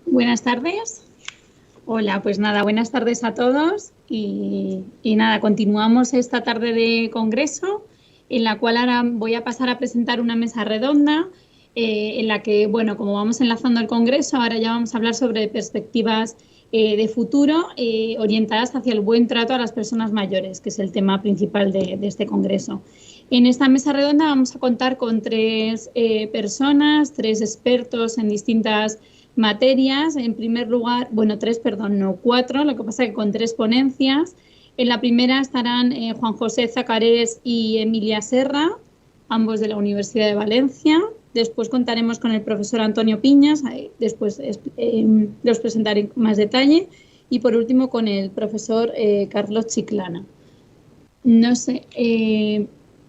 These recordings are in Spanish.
Buenas tardes. Hola, pues nada, buenas tardes a todos y nada, continuamos esta tarde de congreso en la cual ahora voy a pasar a presentar una mesa redonda en la que, bueno, como vamos enlazando el congreso, ahora ya vamos a hablar sobre perspectivas de futuro orientadas hacia el buen trato a las personas mayores, que es el tema principal de este congreso. En esta mesa redonda vamos a contar con tres personas, tres expertos en distintas materias. En primer lugar, bueno, cuatro, lo que pasa que con tres ponencias. En la primera estarán Juan José Zacarés y Emilia Serra, ambos de la Universidad de Valencia. Después contaremos con el profesor Antonio Piñas, después los presentaré en más detalle. Y por último con el profesor Carlos Chiclana. No sé,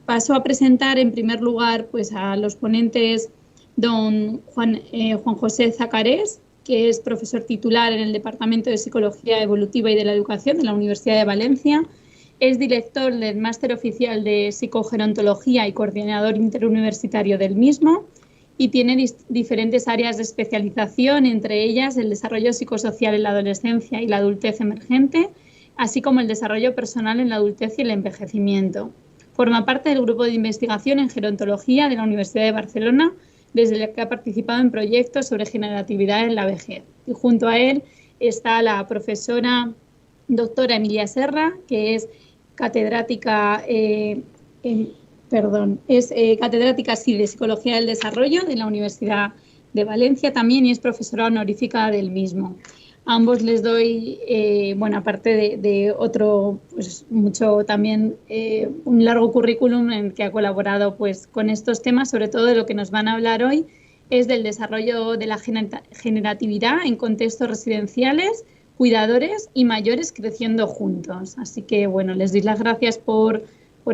paso a presentar en primer lugar pues, a los ponentes don Juan José Zacarés, que es profesor titular en el Departamento de Psicología Evolutiva y de la Educación de la Universidad de Valencia. Es director del Máster Oficial de Psicogerontología y coordinador interuniversitario del mismo y tiene diferentes áreas de especialización, entre ellas el desarrollo psicosocial en la adolescencia y la adultez emergente, así como el desarrollo personal en la adultez y el envejecimiento. Forma parte del grupo de investigación en gerontología de la Universidad de Barcelona, desde el que ha participado en proyectos sobre generatividad en la vejez. Y junto a él está la profesora doctora Emilia Serra, que es catedrática, catedrática de Psicología del Desarrollo de la Universidad de Valencia también y es profesora honorífica del mismo. A ambos les doy, aparte de otro, pues mucho también, un largo currículum en el que ha colaborado pues, con estos temas, sobre todo de lo que nos van a hablar hoy, es del desarrollo de la generatividad en contextos residenciales, cuidadores y mayores creciendo juntos. Así que, bueno, les doy las gracias por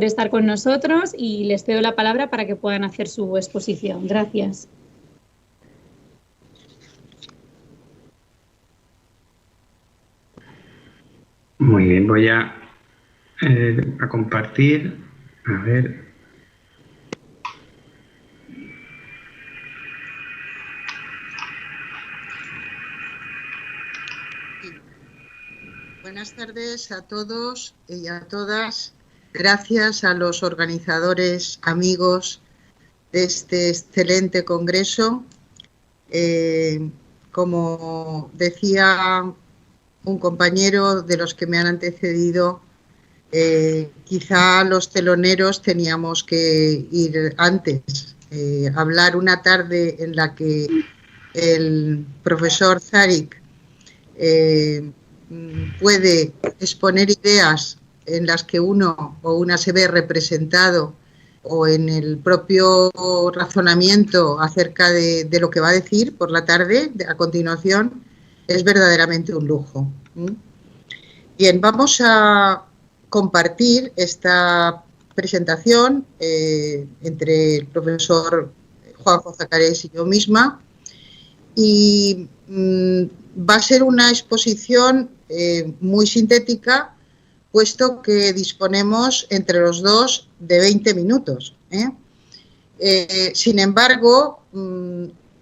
estar con nosotros y les cedo la palabra para que puedan hacer su exposición. Gracias. Muy bien, voy a compartir. A ver. Buenas tardes a todos y a todas. Gracias a los organizadores, amigos de este excelente congreso. Como decía un compañero de los que me han antecedido, quizá los teloneros teníamos que ir antes, hablar una tarde en la que el profesor Zarik puede exponer ideas en las que uno o una se ve representado o en el propio razonamiento acerca de lo que va a decir por la tarde, a continuación, es verdaderamente un lujo. Bien, vamos a compartir esta presentación entre el profesor Juan José Zacarés y yo misma y va a ser una exposición muy sintética, puesto que disponemos entre los dos de 20 minutos. Sin embargo,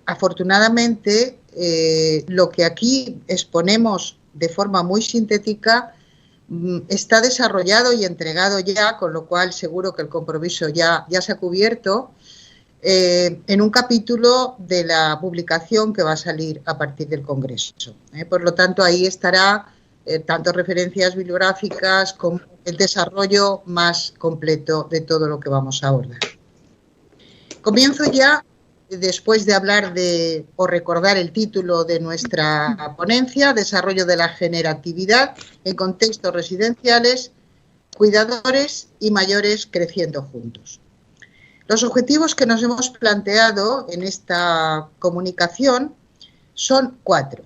afortunadamente, lo que aquí exponemos de forma muy sintética está desarrollado y entregado ya, con lo cual seguro que el compromiso ya se ha cubierto, en un capítulo de la publicación que va a salir a partir del Congreso. Por lo tanto, ahí estará tanto referencias bibliográficas como el desarrollo más completo de todo lo que vamos a abordar. Comienzo ya, después de hablar o recordar el título de nuestra ponencia, Desarrollo de la generatividad en contextos residenciales, cuidadores y mayores creciendo juntos. Los objetivos que nos hemos planteado en esta comunicación son 4.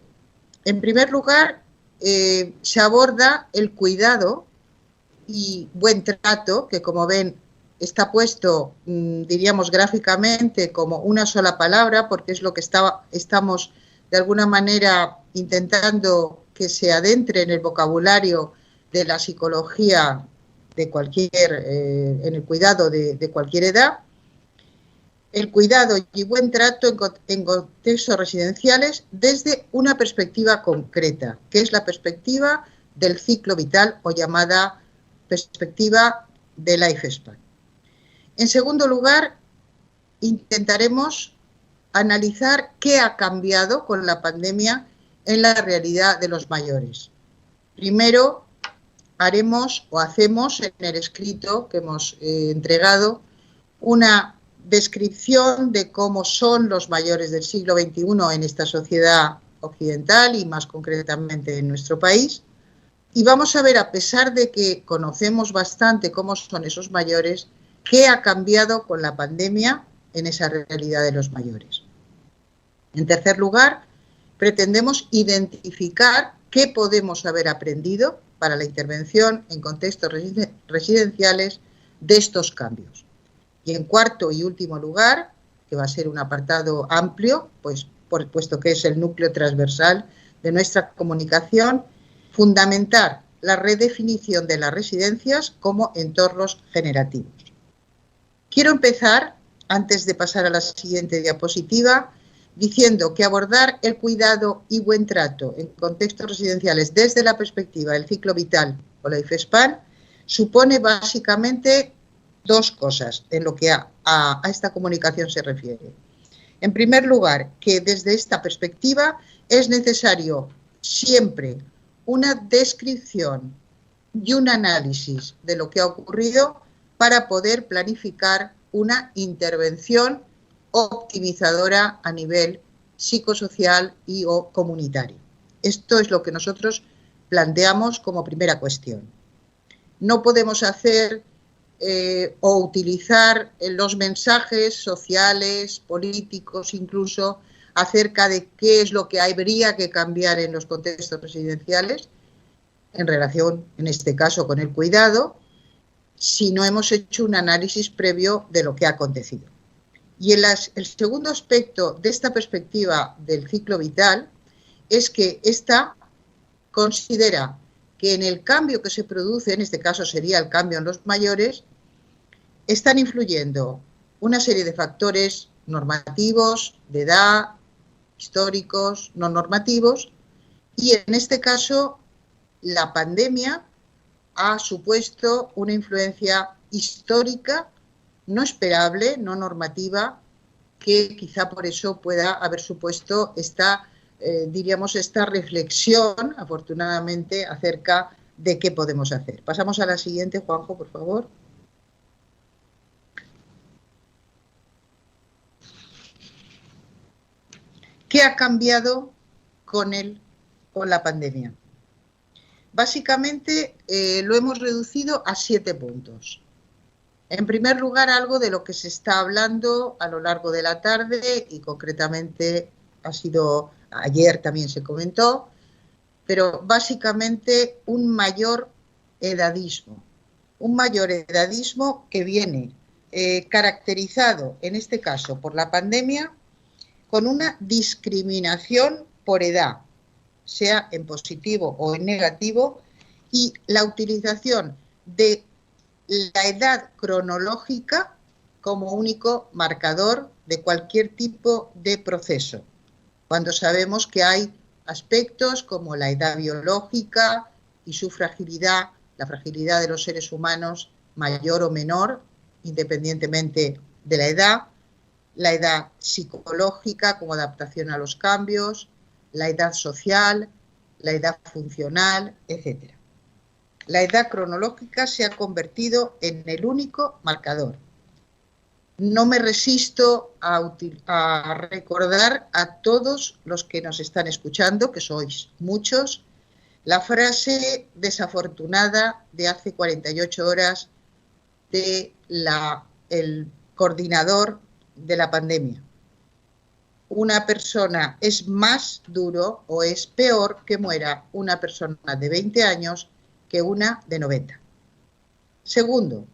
En primer lugar, se aborda el cuidado y buen trato, que como ven está puesto, diríamos gráficamente, como una sola palabra, porque es lo que estamos de alguna manera intentando que se adentre en el vocabulario de la psicología de en el cuidado de cualquier edad. el cuidado y buen trato en contextos residenciales desde una perspectiva concreta, que es la perspectiva del ciclo vital o llamada perspectiva de Lifespan. En segundo lugar, intentaremos analizar qué ha cambiado con la pandemia en la realidad de los mayores. Primero, hacemos en el escrito que hemos entregado una descripción de cómo son los mayores del siglo XXI en esta sociedad occidental y más concretamente en nuestro país. Y vamos a ver, a pesar de que conocemos bastante cómo son esos mayores, qué ha cambiado con la pandemia en esa realidad de los mayores. En tercer lugar, pretendemos identificar qué podemos haber aprendido para la intervención en contextos residenciales de estos cambios. Y en cuarto y último lugar, que va a ser un apartado amplio, puesto que es el núcleo transversal de nuestra comunicación, fundamentar la redefinición de las residencias como entornos generativos. Quiero empezar, antes de pasar a la siguiente diapositiva, diciendo que abordar el cuidado y buen trato en contextos residenciales desde la perspectiva del ciclo vital o Lifespan supone básicamente dos cosas en lo que a esta comunicación se refiere. En primer lugar, que desde esta perspectiva es necesario siempre una descripción y un análisis de lo que ha ocurrido para poder planificar una intervención optimizadora a nivel psicosocial y o comunitario. Esto es lo que nosotros planteamos como primera cuestión. No podemos hacer o utilizar los mensajes sociales, políticos, incluso acerca de qué es lo que habría que cambiar en los contextos residenciales en relación, en este caso, con el cuidado, si no hemos hecho un análisis previo de lo que ha acontecido. Y el segundo aspecto de esta perspectiva del ciclo vital es que esta considera que en el cambio que se produce, en este caso sería el cambio en los mayores, están influyendo una serie de factores normativos, de edad, históricos, no normativos, y en este caso la pandemia ha supuesto una influencia histórica, no esperable, no normativa, que quizá por eso pueda haber supuesto esta reflexión, afortunadamente, acerca de qué podemos hacer. Pasamos a la siguiente, Juanjo, por favor. ¿Qué ha cambiado con la pandemia? Básicamente lo hemos reducido a 7 puntos. En primer lugar, algo de lo que se está hablando a lo largo de la tarde y concretamente ayer también se comentó, pero básicamente un mayor edadismo. Un mayor edadismo que viene caracterizado, en este caso, por la pandemia, con una discriminación por edad, sea en positivo o en negativo, y la utilización de la edad cronológica como único marcador de cualquier tipo de proceso, cuando sabemos que hay aspectos como la edad biológica y su fragilidad, la fragilidad de los seres humanos mayor o menor, independientemente de la edad psicológica como adaptación a los cambios, la edad social, la edad funcional, etc. La edad cronológica se ha convertido en el único marcador. No me resisto a recordar a todos los que nos están escuchando, que sois muchos, la frase desafortunada de hace 48 horas del coordinador de la pandemia. Una persona es más duro o es peor que muera una persona de 20 años que una de 90. Segundo,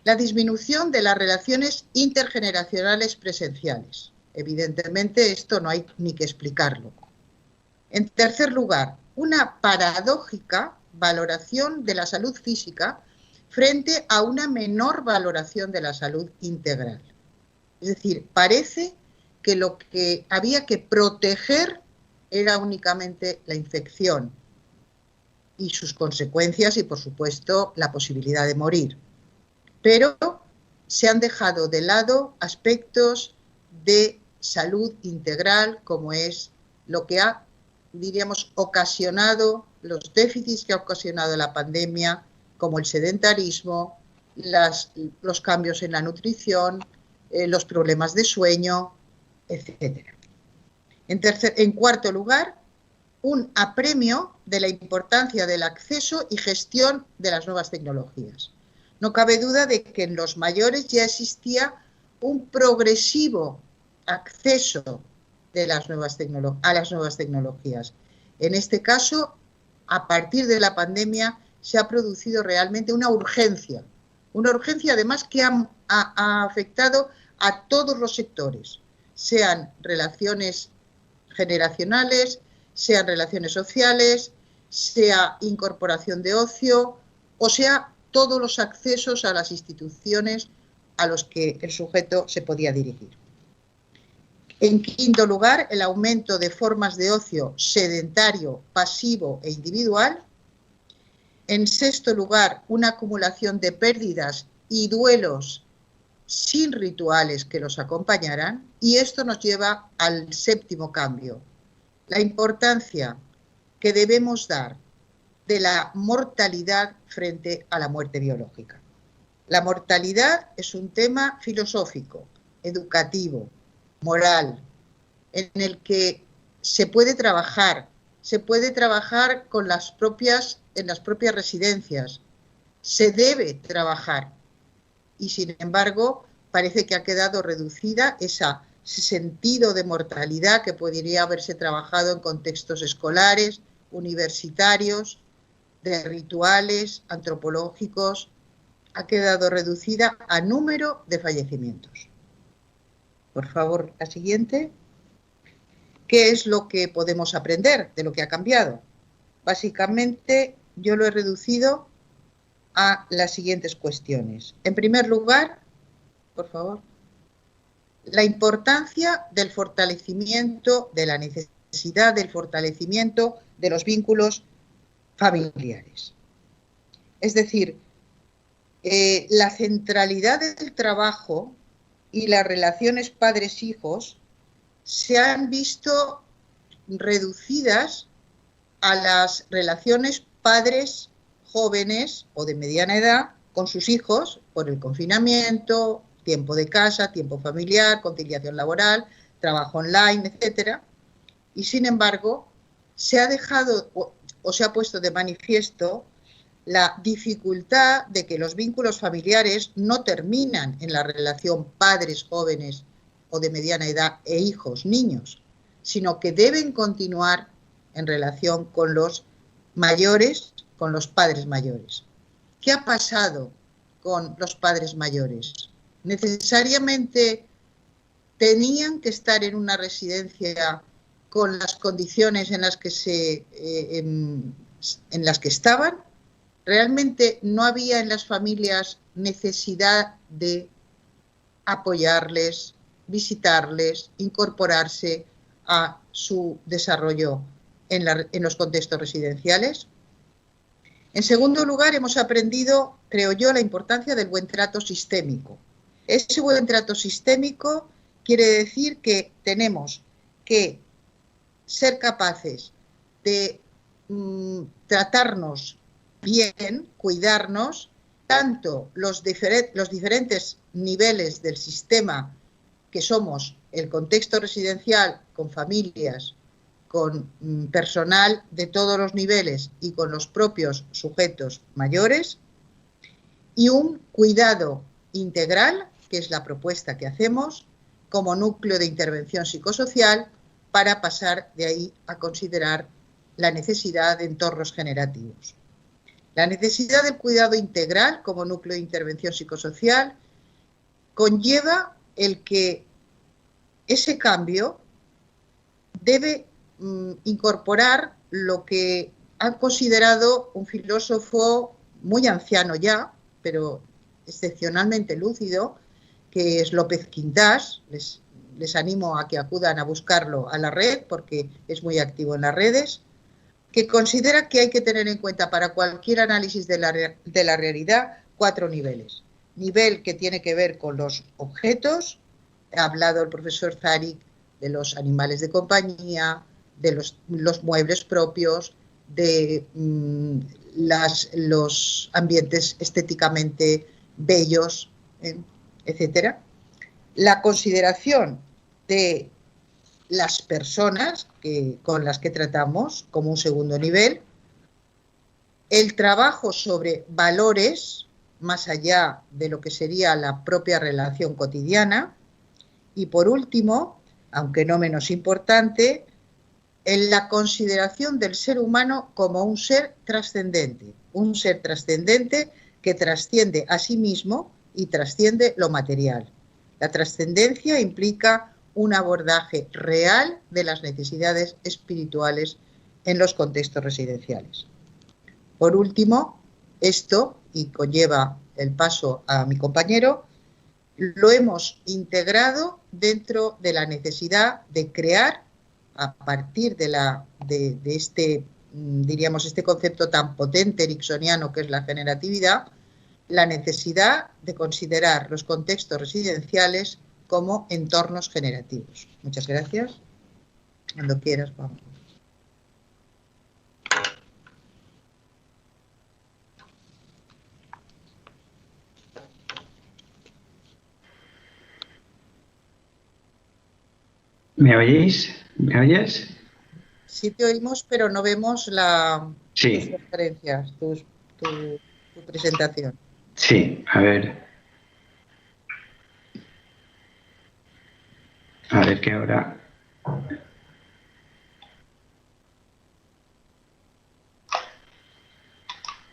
la disminución de las relaciones intergeneracionales presenciales. Evidentemente esto no hay ni que explicarlo. En tercer lugar, una paradójica valoración de la salud física frente a una menor valoración de la salud integral. Es decir, parece que lo que había que proteger era únicamente la infección y sus consecuencias y, por supuesto, la posibilidad de morir. Pero se han dejado de lado aspectos de salud integral, como es lo que ha, diríamos, ocasionado, los déficits que ha ocasionado la pandemia, como el sedentarismo, los cambios en la nutrición, los problemas de sueño, etc. En cuarto lugar, un apremio de la importancia del acceso y gestión de las nuevas tecnologías. No cabe duda de que en los mayores ya existía un progresivo acceso de a las nuevas tecnologías. En este caso, a partir de la pandemia, se ha producido realmente una urgencia además que ha afectado a todos los sectores, sean relaciones generacionales, sean relaciones sociales, sea incorporación de ocio, o sea todos los accesos a las instituciones a los que el sujeto se podía dirigir. En quinto lugar, el aumento de formas de ocio sedentario, pasivo e individual. En sexto lugar, una acumulación de pérdidas y duelos sin rituales que los acompañaran. Y esto nos lleva al séptimo cambio, la importancia que debemos dar de la mortalidad frente a la muerte biológica. La mortalidad es un tema filosófico, educativo, moral, en el que se puede trabajar en las propias residencias, se debe trabajar y sin embargo parece que ha quedado reducida ese sentido de mortalidad que podría haberse trabajado en contextos escolares, universitarios, de rituales antropológicos, ha quedado reducida a número de fallecimientos. Por favor, la siguiente. ¿Qué es lo que podemos aprender de lo que ha cambiado? Básicamente, yo lo he reducido a las siguientes cuestiones. En primer lugar, por favor, la importancia del fortalecimiento, de la necesidad del fortalecimiento de los vínculos familiares. Es decir, la centralidad del trabajo y las relaciones padres-hijos se han visto reducidas a las relaciones padres jóvenes o de mediana edad con sus hijos por el confinamiento, tiempo de casa, tiempo familiar, conciliación laboral, trabajo online, etc. Y sin embargo, se ha dejado o se ha puesto de manifiesto la dificultad de que los vínculos familiares no terminan en la relación padres jóvenes o de mediana edad e hijos, niños, sino que deben continuar en relación con los mayores, con los padres mayores. ¿Qué ha pasado con los padres mayores? ¿Necesariamente tenían que estar en una residencia con las condiciones en las que estaban? ¿Realmente no había en las familias necesidad de apoyarles, visitarles, incorporarse a su desarrollo en los contextos residenciales? En segundo lugar, hemos aprendido, creo yo, la importancia del buen trato sistémico. Ese buen trato sistémico quiere decir que tenemos que ser capaces de tratarnos bien, cuidarnos, tanto los diferentes niveles del sistema que somos el contexto residencial con familias, con personal de todos los niveles y con los propios sujetos mayores, y un cuidado integral, que es la propuesta que hacemos, como núcleo de intervención psicosocial, para pasar de ahí a considerar la necesidad de entornos generativos. La necesidad del cuidado integral como núcleo de intervención psicosocial conlleva el que ese cambio debe incorporar lo que ha considerado un filósofo muy anciano ya, pero excepcionalmente lúcido, que es López Quintás. Les animo a que acudan a buscarlo a la red porque es muy activo en las redes, que considera que hay que tener en cuenta para cualquier análisis de la realidad 4 niveles. Nivel que tiene que ver con los objetos, ha hablado el profesor Zarik de los animales de compañía, de los muebles propios, de los ambientes estéticamente bellos, etcétera. La consideración de las personas con las que tratamos como un segundo nivel, el trabajo sobre valores más allá de lo que sería la propia relación cotidiana y, por último, aunque no menos importante, en la consideración del ser humano como un ser trascendente que trasciende a sí mismo y trasciende lo material. La trascendencia implica un abordaje real de las necesidades espirituales en los contextos residenciales. Por último, esto, y conlleva el paso a mi compañero, lo hemos integrado dentro de la necesidad de crear, a partir de este, diríamos, este concepto tan potente ericksoniano que es la generatividad, la necesidad de considerar los contextos residenciales como entornos generativos. Muchas gracias. Cuando quieras, vamos. ¿Me oís? ¿Me oyes? Sí te oímos, pero no vemos tus referencias, tu presentación. Sí, a ver. A ver que ahora...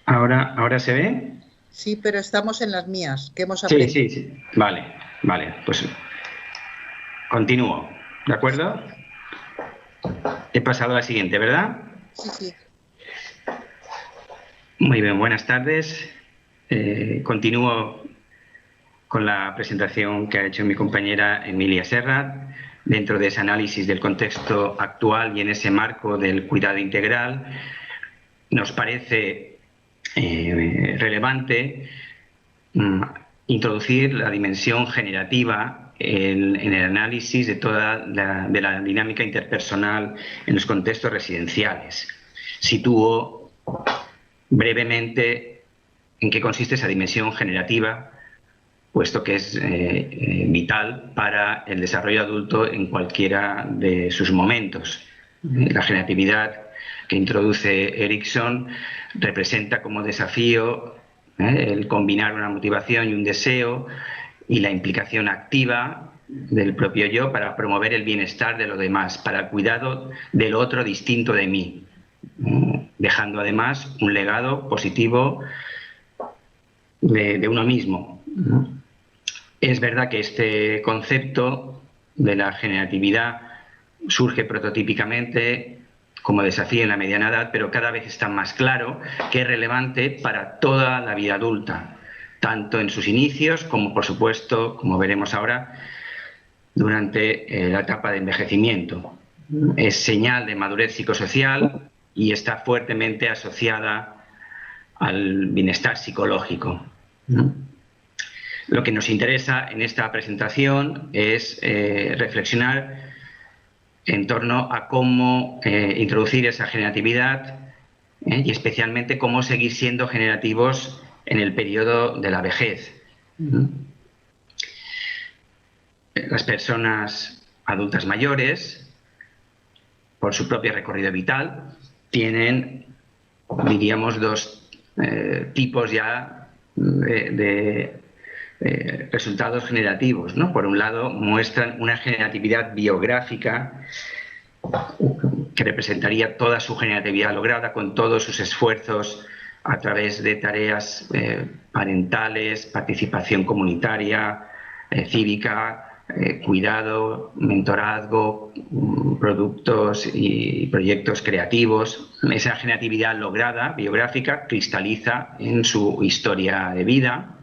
¿Ahora se ve? Sí, pero estamos en las mías, que hemos aprendido. Sí. Vale. Pues continúo, ¿de acuerdo? He pasado a la siguiente, ¿verdad? Sí. Muy bien, buenas tardes. Continúo con la presentación que ha hecho mi compañera Emilia Serrat, dentro de ese análisis del contexto actual y en ese marco del cuidado integral. Nos parece relevante introducir la dimensión generativa en el análisis de toda la dinámica interpersonal en los contextos residenciales. Sitúo brevemente en qué consiste esa dimensión generativa, puesto que es vital para el desarrollo adulto en cualquiera de sus momentos. La generatividad que introduce Erickson representa como desafío el combinar una motivación y un deseo y la implicación activa del propio yo para promover el bienestar de los demás, para el cuidado del otro distinto de mí, dejando además un legado positivo de uno mismo. Es verdad que este concepto de la generatividad surge prototípicamente como desafío en la mediana edad, pero cada vez está más claro que es relevante para toda la vida adulta, tanto en sus inicios como, por supuesto, como veremos ahora, durante la etapa de envejecimiento. Es señal de madurez psicosocial y está fuertemente asociada al bienestar psicológico. Lo que nos interesa en esta presentación es reflexionar en torno a cómo introducir esa generatividad y especialmente cómo seguir siendo generativos en el periodo de la vejez. Las personas adultas mayores, por su propio recorrido vital, tienen, diríamos, dos tipos ya de resultados generativos, ¿no? Por un lado, muestran una generatividad biográfica que representaría toda su generatividad lograda con todos sus esfuerzos a través de tareas parentales, participación comunitaria, cívica, cuidado, mentorazgo, productos y proyectos creativos. Esa generatividad lograda, biográfica, cristaliza en su historia de vida.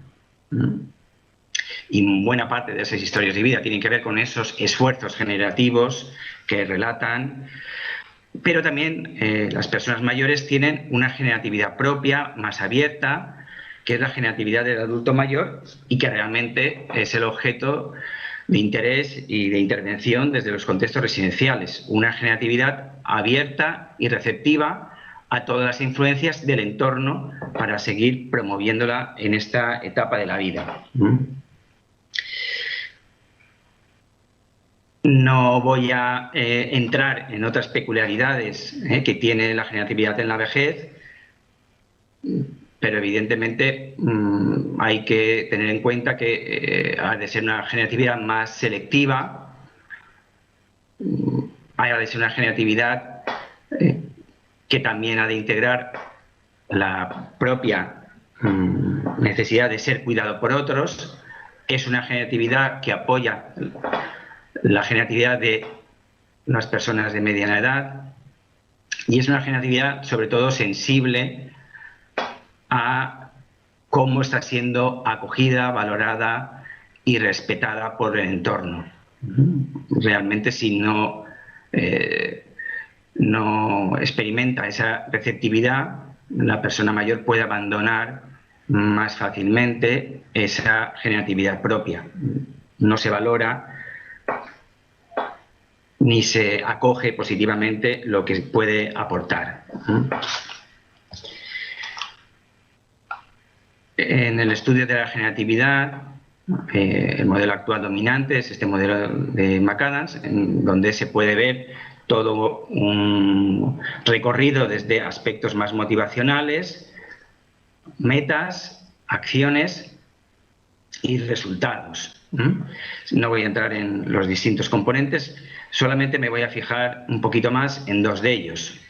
y buena parte de esas historias de vida tienen que ver con esos esfuerzos generativos que relatan. Pero también las personas mayores tienen una generatividad propia, más abierta, que es la generatividad del adulto mayor y que realmente es el objeto de interés y de intervención desde los contextos residenciales. Una generatividad abierta y receptiva a todas las influencias del entorno para seguir promoviéndola en esta etapa de la vida. No voy a entrar en otras peculiaridades que tiene la generatividad en la vejez, pero evidentemente hay que tener en cuenta que ha de ser una generatividad más selectiva, ha de ser una generatividad que también ha de integrar la propia necesidad de ser cuidado por otros. Es una generatividad que apoya la generatividad de las personas de mediana edad y es una generatividad sobre todo sensible a cómo está siendo acogida, valorada y respetada por el entorno. Realmente si no experimenta esa receptividad, la persona mayor puede abandonar más fácilmente esa generatividad propia. No se valora ni se acoge positivamente lo que puede aportar. En el estudio de la generatividad, el modelo actual dominante es este modelo de McAdams, en donde se puede ver todo un recorrido desde aspectos más motivacionales, metas, acciones y resultados. No voy a entrar en los distintos componentes, solamente me voy a fijar un poquito más en dos de ellos.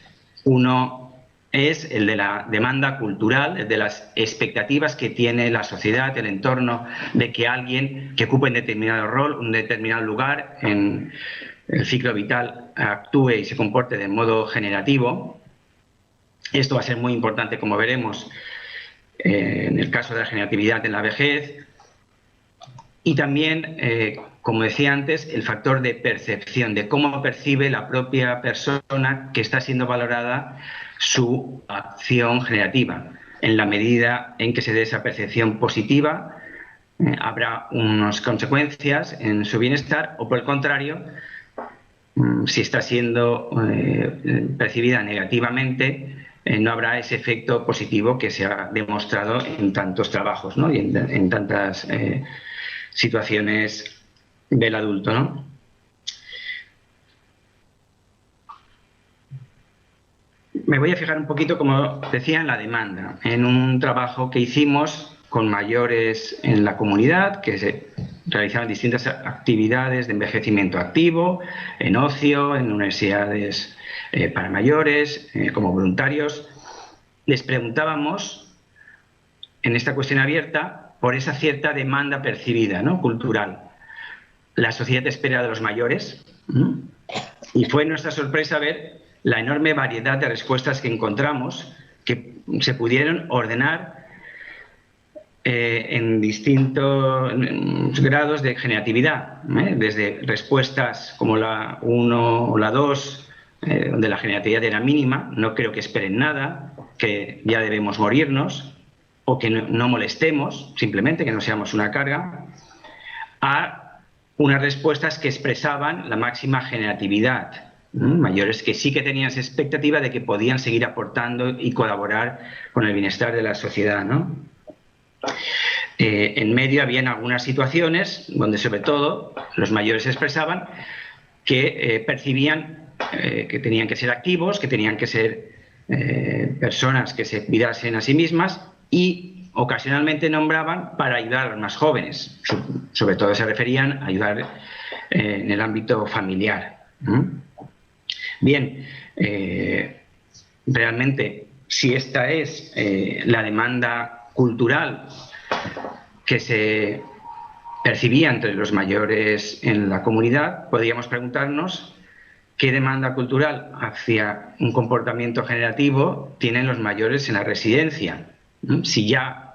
Uno es el de la demanda cultural, el de las expectativas que tiene la sociedad, el entorno, de que alguien que ocupe un determinado rol, un determinado lugar en el ciclo vital actúe y se comporte de modo generativo. Esto va a ser muy importante, como veremos, en el caso de la generatividad en la vejez. Y también, como decía antes, el factor de percepción, de cómo percibe la propia persona que está siendo valorada su acción generativa. En la medida en que se dé esa percepción positiva, habrá unas consecuencias en su bienestar, o por el contrario, si está siendo percibida negativamente, no habrá ese efecto positivo que se ha demostrado en tantos trabajos, ¿no? Y en tantas situaciones del adulto, ¿no? Me voy a fijar un poquito, como decía, en la demanda, en un trabajo que hicimos con mayores en la comunidad, que se realizaban distintas actividades de envejecimiento activo, en ocio, en universidades para mayores, como voluntarios. Les preguntábamos, en esta cuestión abierta, por esa cierta demanda percibida, ¿no?, cultural. La sociedad espera de los mayores, y fue nuestra sorpresa ver la enorme variedad de respuestas que encontramos, que se pudieron ordenar en distintos grados de generatividad, desde respuestas como la 1 o la 2, donde la generatividad era mínima, no creo que esperen nada, que ya debemos morirnos, o que no molestemos, simplemente que no seamos una carga, a unas respuestas que expresaban la máxima generatividad, mayores que sí que tenían esa expectativa de que podían seguir aportando y colaborar con el bienestar de la sociedad, ¿no? En medio habían algunas situaciones donde sobre todo los mayores expresaban que percibían que tenían que ser activos, que tenían que ser personas que se cuidasen a sí mismas, y ocasionalmente nombraban para ayudar a los más jóvenes. Sobre todo se referían a ayudar en el ámbito familiar. Bien, realmente, si esta es la demanda cultural que se percibía entre los mayores en la comunidad, podríamos preguntarnos qué demanda cultural hacia un comportamiento generativo tienen los mayores en la residencia. Si ya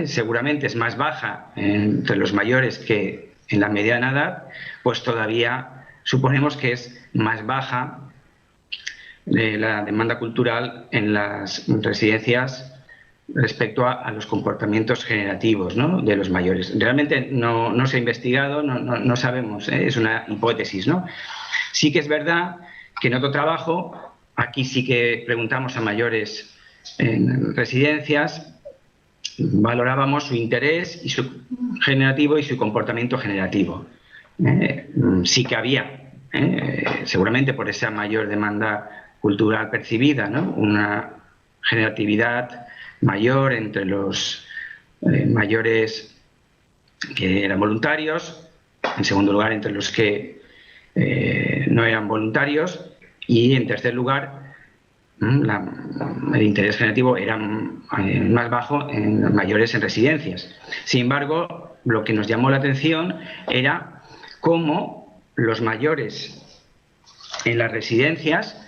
seguramente es más baja entre los mayores que en la mediana edad, pues todavía suponemos que es más baja la demanda cultural en las residencias respecto a los comportamientos generativos, ¿no?, de los mayores. Realmente no se ha investigado, no sabemos, es una hipótesis, ¿no? Sí que es verdad que en otro trabajo, aquí sí que preguntamos a mayores en residencias, valorábamos su interés y su generativo y su comportamiento generativo. Sí que había, seguramente por esa mayor demanda cultural percibida, ¿no?, una generatividad mayor entre los mayores que eran voluntarios, en segundo lugar entre los que no eran voluntarios, y en tercer lugar el interés generativo era más bajo en los mayores en residencias. Sin embargo, lo que nos llamó la atención era cómo los mayores en las residencias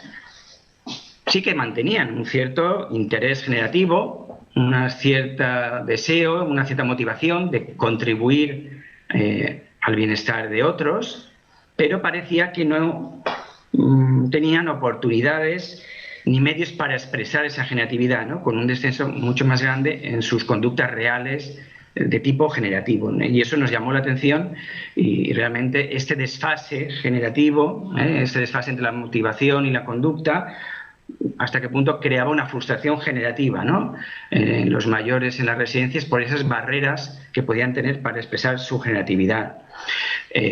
sí que mantenían un cierto interés generativo, una cierta deseo, una cierta motivación de contribuir al bienestar de otros, pero parecía que no tenían oportunidades ni medios para expresar esa generatividad, ¿no?, con un descenso mucho más grande en sus conductas reales de tipo generativo, ¿no? Y eso nos llamó la atención, y realmente este desfase generativo, este desfase entre la motivación y la conducta, hasta qué punto creaba una frustración generativa, ¿no?, en los mayores en las residencias por esas barreras que podían tener para expresar su generatividad.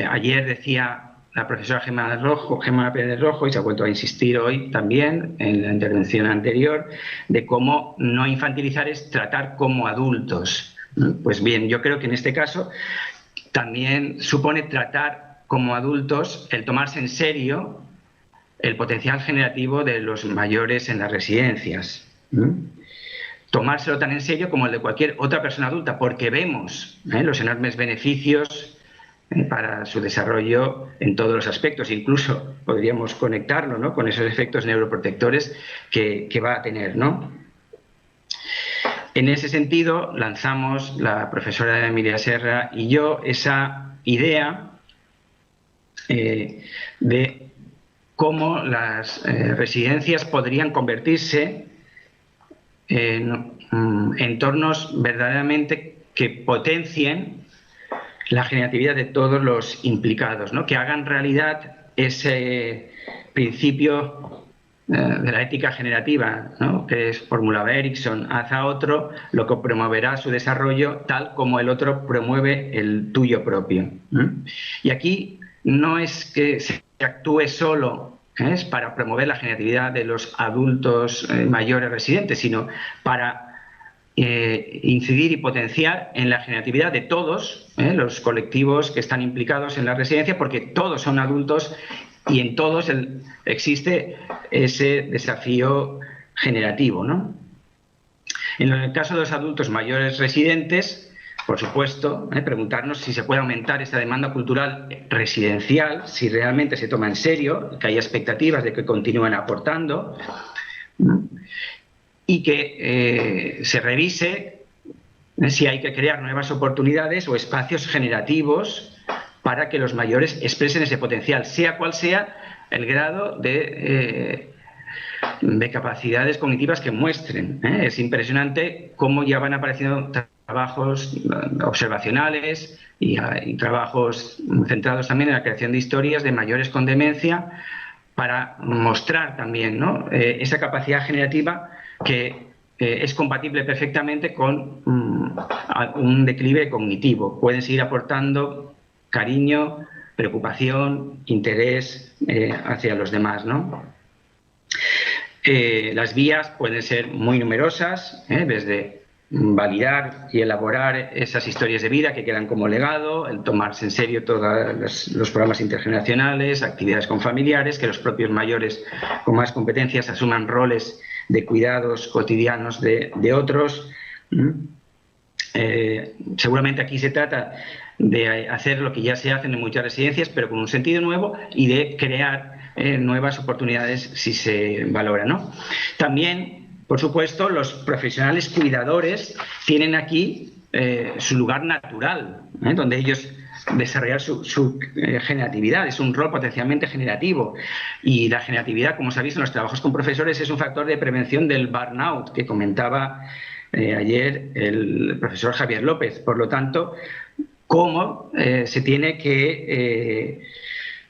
Ayer decía la profesora Gemma Pérez Rojo, y se ha vuelto a insistir hoy también en la intervención anterior, de cómo no infantilizar es tratar como adultos. Pues bien, yo creo que en este caso también supone tratar como adultos el tomarse en serio el potencial generativo de los mayores en las residencias. Tomárselo tan en serio como el de cualquier otra persona adulta, porque vemos los enormes beneficios para su desarrollo en todos los aspectos. Incluso podríamos conectarlo, ¿no?, con esos efectos neuroprotectores que va a tener, ¿no? En ese sentido, lanzamos la profesora Emilia Serra y yo esa idea de cómo las residencias podrían convertirse en entornos verdaderamente que potencien la generatividad de todos los implicados, ¿no?, que hagan realidad ese principio de la ética generativa, ¿no?, que formulaba Erikson: haz a otro lo que promoverá su desarrollo tal como el otro promueve el tuyo propio. Y aquí no es que se actúe solo es para promover la generatividad de los adultos mayores residentes, sino para incidir y potenciar en la generatividad de todos los colectivos que están implicados en la residencia, porque todos son adultos y en todos existe ese desafío generativo, ¿no? En el caso de los adultos mayores residentes, por supuesto, preguntarnos si se puede aumentar esta demanda cultural residencial, si realmente se toma en serio, que haya expectativas de que continúen aportando, y que se revise si hay que crear nuevas oportunidades o espacios generativos para que los mayores expresen ese potencial, sea cual sea el grado de capacidades cognitivas que muestren. Es impresionante cómo ya van apareciendo trabajos observacionales y trabajos centrados también en la creación de historias de mayores con demencia para mostrar también, ¿no?, esa capacidad generativa que es compatible perfectamente con un declive cognitivo. Pueden seguir aportando cariño, preocupación, interés hacia los demás, ¿no? Las vías pueden ser muy numerosas, desde validar y elaborar esas historias de vida que quedan como legado, el tomarse en serio todos los programas intergeneracionales, actividades con familiares, que los propios mayores con más competencias asuman roles de cuidados cotidianos de otros. Seguramente aquí se trata de hacer lo que ya se hace en muchas residencias, pero con un sentido nuevo, y de crear nuevas oportunidades si se valora, ¿no? También Por supuesto, los profesionales cuidadores tienen aquí su lugar natural, donde ellos desarrollar su generatividad. Es un rol potencialmente generativo, y la generatividad, como se ha visto en los trabajos con profesores, es un factor de prevención del burnout que comentaba ayer el profesor Javier López. Por lo tanto, ¿cómo se tiene que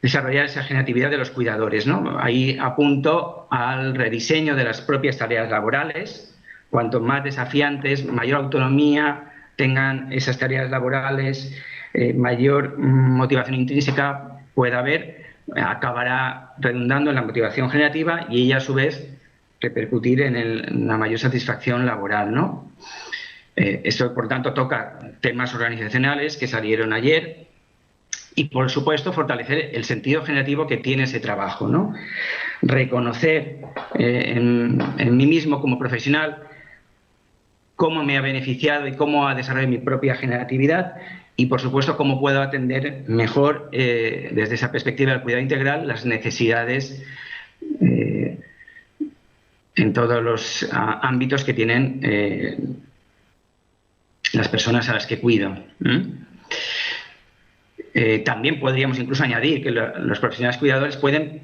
desarrollar esa generatividad de los cuidadores, ¿no? Ahí apunto al rediseño de las propias tareas laborales. Cuanto más desafiantes, mayor autonomía tengan esas tareas laborales, mayor motivación intrínseca pueda haber, acabará redundando en la motivación generativa y ella a su vez repercutir en la mayor satisfacción laboral, ¿no? Esto, por tanto, toca temas organizacionales que salieron ayer y, por supuesto, fortalecer el sentido generativo que tiene ese trabajo, ¿no? Reconocer en mí mismo como profesional cómo me ha beneficiado y cómo ha desarrollado mi propia generatividad y, por supuesto, cómo puedo atender mejor, desde esa perspectiva del cuidado integral, las necesidades en todos los ámbitos que tienen las personas a las que cuido. También podríamos incluso añadir que los profesionales cuidadores pueden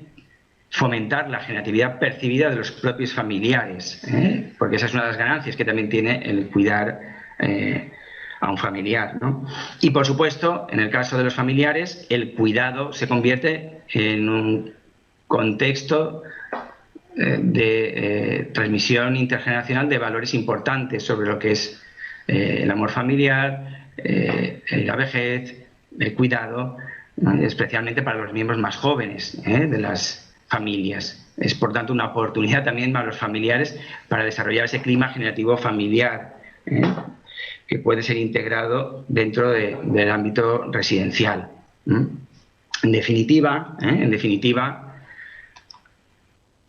fomentar la generatividad percibida de los propios familiares, porque esa es una de las ganancias que también tiene el cuidar a un familiar, ¿no? Y, por supuesto, en el caso de los familiares, el cuidado se convierte en un contexto de transmisión intergeneracional de valores importantes sobre lo que es el amor familiar, la vejez, el cuidado, especialmente para los miembros más jóvenes de las familias. Es, por tanto, una oportunidad también para los familiares para desarrollar ese clima generativo familiar que puede ser integrado dentro del ámbito residencial. En definitiva,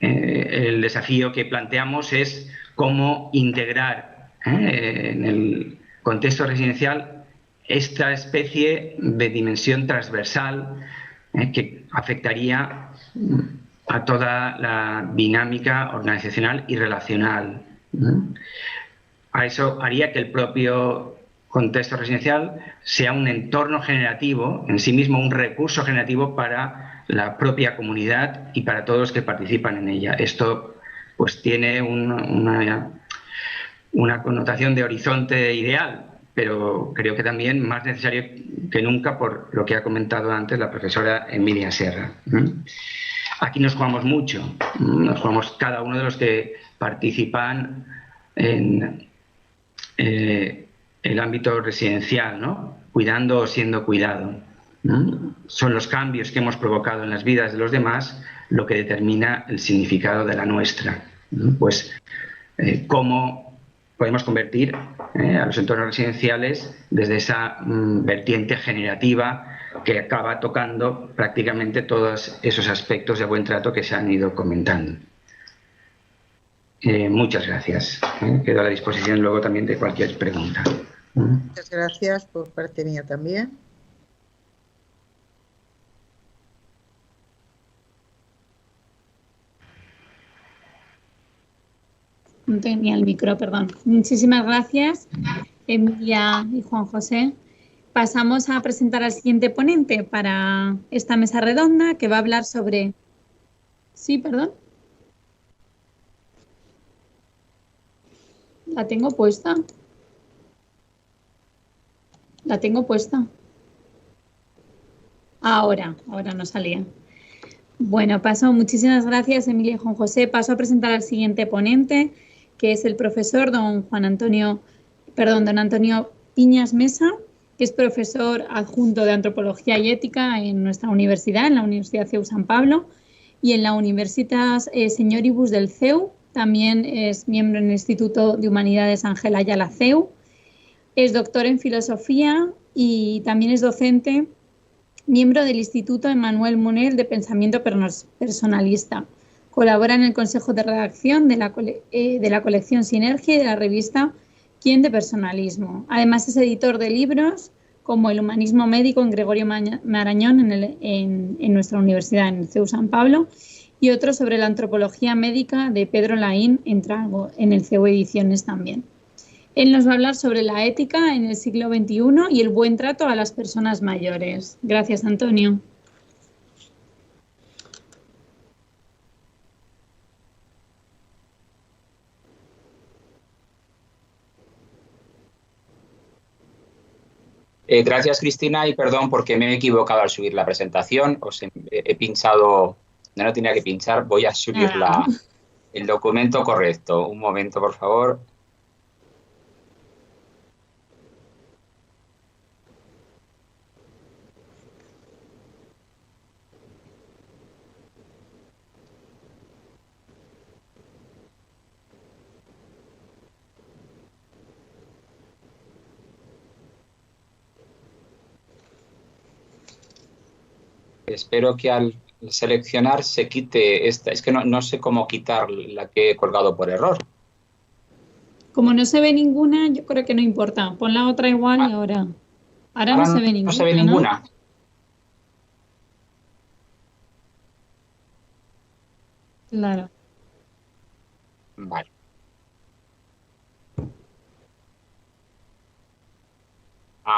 el desafío que planteamos es cómo integrar en el contexto residencial esta especie de dimensión transversal que afectaría a toda la dinámica organizacional y relacional. A eso haría que el propio contexto residencial sea un entorno generativo, en sí mismo un recurso generativo para la propia comunidad y para todos los que participan en ella. Esto pues tiene una connotación de horizonte ideal, pero creo que también más necesario que nunca por lo que ha comentado antes la profesora Emilia Serra. Aquí nos jugamos mucho, nos jugamos cada uno de los que participan en el ámbito residencial, ¿no? Cuidando o siendo cuidado. Son los cambios que hemos provocado en las vidas de los demás lo que determina el significado de la nuestra. Pues cómo podemos convertir a los entornos residenciales desde esa vertiente generativa que acaba tocando prácticamente todos esos aspectos de buen trato que se han ido comentando. Muchas gracias. Quedo a la disposición luego también de cualquier pregunta. Muchas gracias por parte mía también. No tenía el micro, perdón. Muchísimas gracias, Emilia y Juan José. Pasamos a presentar al siguiente ponente para esta mesa redonda que va a hablar sobre... Sí, perdón. La tengo puesta. La tengo puesta. Ahora no salía. Bueno, muchísimas gracias, Emilia y Juan José. Paso a presentar al siguiente ponente, que es el profesor don Antonio Piñas Mesa, que es profesor adjunto de Antropología y Ética en nuestra universidad, en la Universidad CEU San Pablo, y en la Universitas Señoribus del CEU. También es miembro en el Instituto de Humanidades Ángel Ayala CEU. Es doctor en Filosofía y también es docente, miembro del Instituto Emmanuel Monel de Pensamiento Personalista. Colabora en el Consejo de Redacción de la colección Sinergia y de la revista Quién de Personalismo. Además es editor de libros como El humanismo médico en Gregorio Marañón en nuestra universidad, en el CEU San Pablo, y otro sobre la antropología médica de Pedro Laín, en el CEU Ediciones también. Él nos va a hablar sobre la ética en el siglo XXI y el buen trato a las personas mayores. Gracias, Antonio. Gracias, Cristina, y perdón porque me he equivocado al subir la presentación. He pinchado, no tenía que pinchar, voy a subir el documento correcto. Un momento, por favor. Espero que al seleccionar se quite esta. Es que no sé cómo quitar la que he colgado por error. Como no se ve ninguna, yo creo que no importa. Pon la otra igual y ahora no se ve ninguna. No se ve ninguna. ¿No? Claro. Vale.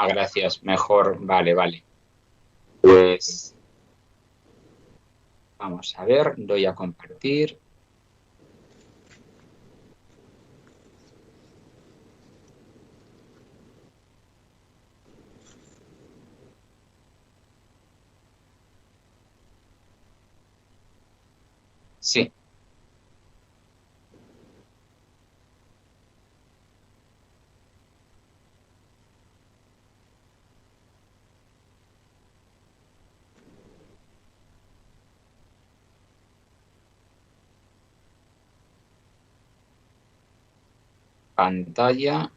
Gracias. Mejor. Vale. Pues vamos a ver. Doy a compartir. Sí. Pantalla.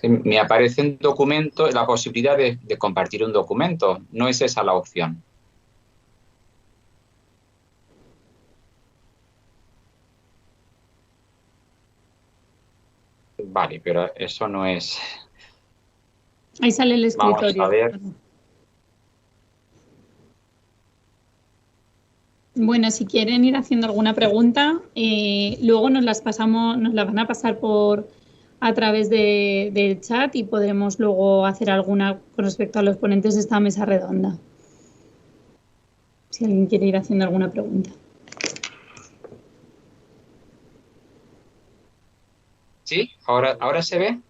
Me aparece un documento, la posibilidad de compartir un documento. No es esa la opción. Vale, pero eso no es... Ahí sale el escritorio. Vamos a ver. Bueno, si quieren ir haciendo alguna pregunta, luego nos la van a pasar a través del chat y podremos luego hacer alguna con respecto a los ponentes de esta mesa redonda. Si alguien quiere ir haciendo alguna pregunta. ¿Sí? ¿Ahora se ve?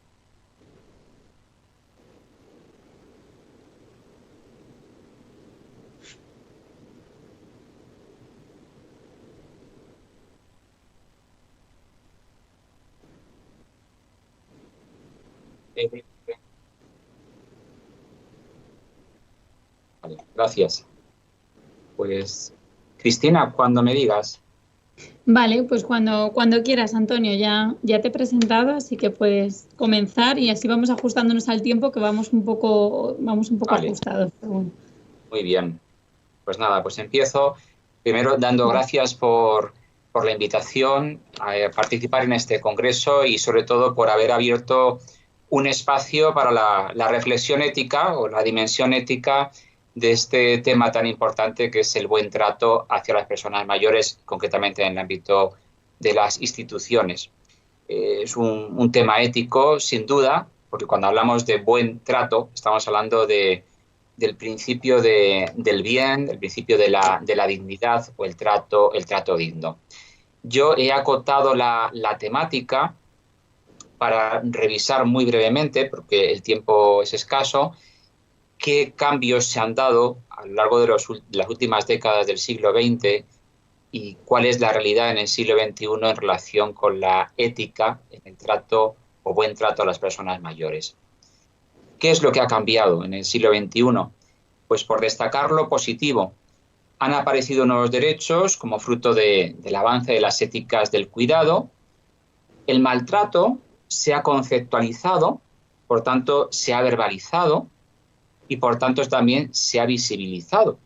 Vale, gracias. Pues, Cristina, cuando me digas. Vale, pues cuando quieras, Antonio, ya te he presentado, así que puedes comenzar y así vamos ajustándonos al tiempo, que vamos un poco Vale. ajustados. Pero bueno. Muy bien. Pues nada, pues empiezo primero dando gracias por la invitación a participar en este congreso y sobre todo por haber abierto un espacio para la reflexión ética o la dimensión ética de este tema tan importante que es el buen trato hacia las personas mayores, concretamente en el ámbito de las instituciones. Es un tema ético, sin duda, porque cuando hablamos de buen trato estamos hablando del principio del bien, del principio de la dignidad o el trato digno. Yo he acotado la temática para revisar muy brevemente, porque el tiempo es escaso, qué cambios se han dado a lo largo de las últimas décadas del siglo XX y cuál es la realidad en el siglo XXI en relación con la ética en el trato o buen trato a las personas mayores. ¿Qué es lo que ha cambiado en el siglo XXI? Pues por destacar lo positivo, han aparecido nuevos derechos como fruto del avance de las éticas del cuidado. El maltrato se ha conceptualizado, por tanto se ha verbalizado y por tanto también se ha visibilizado.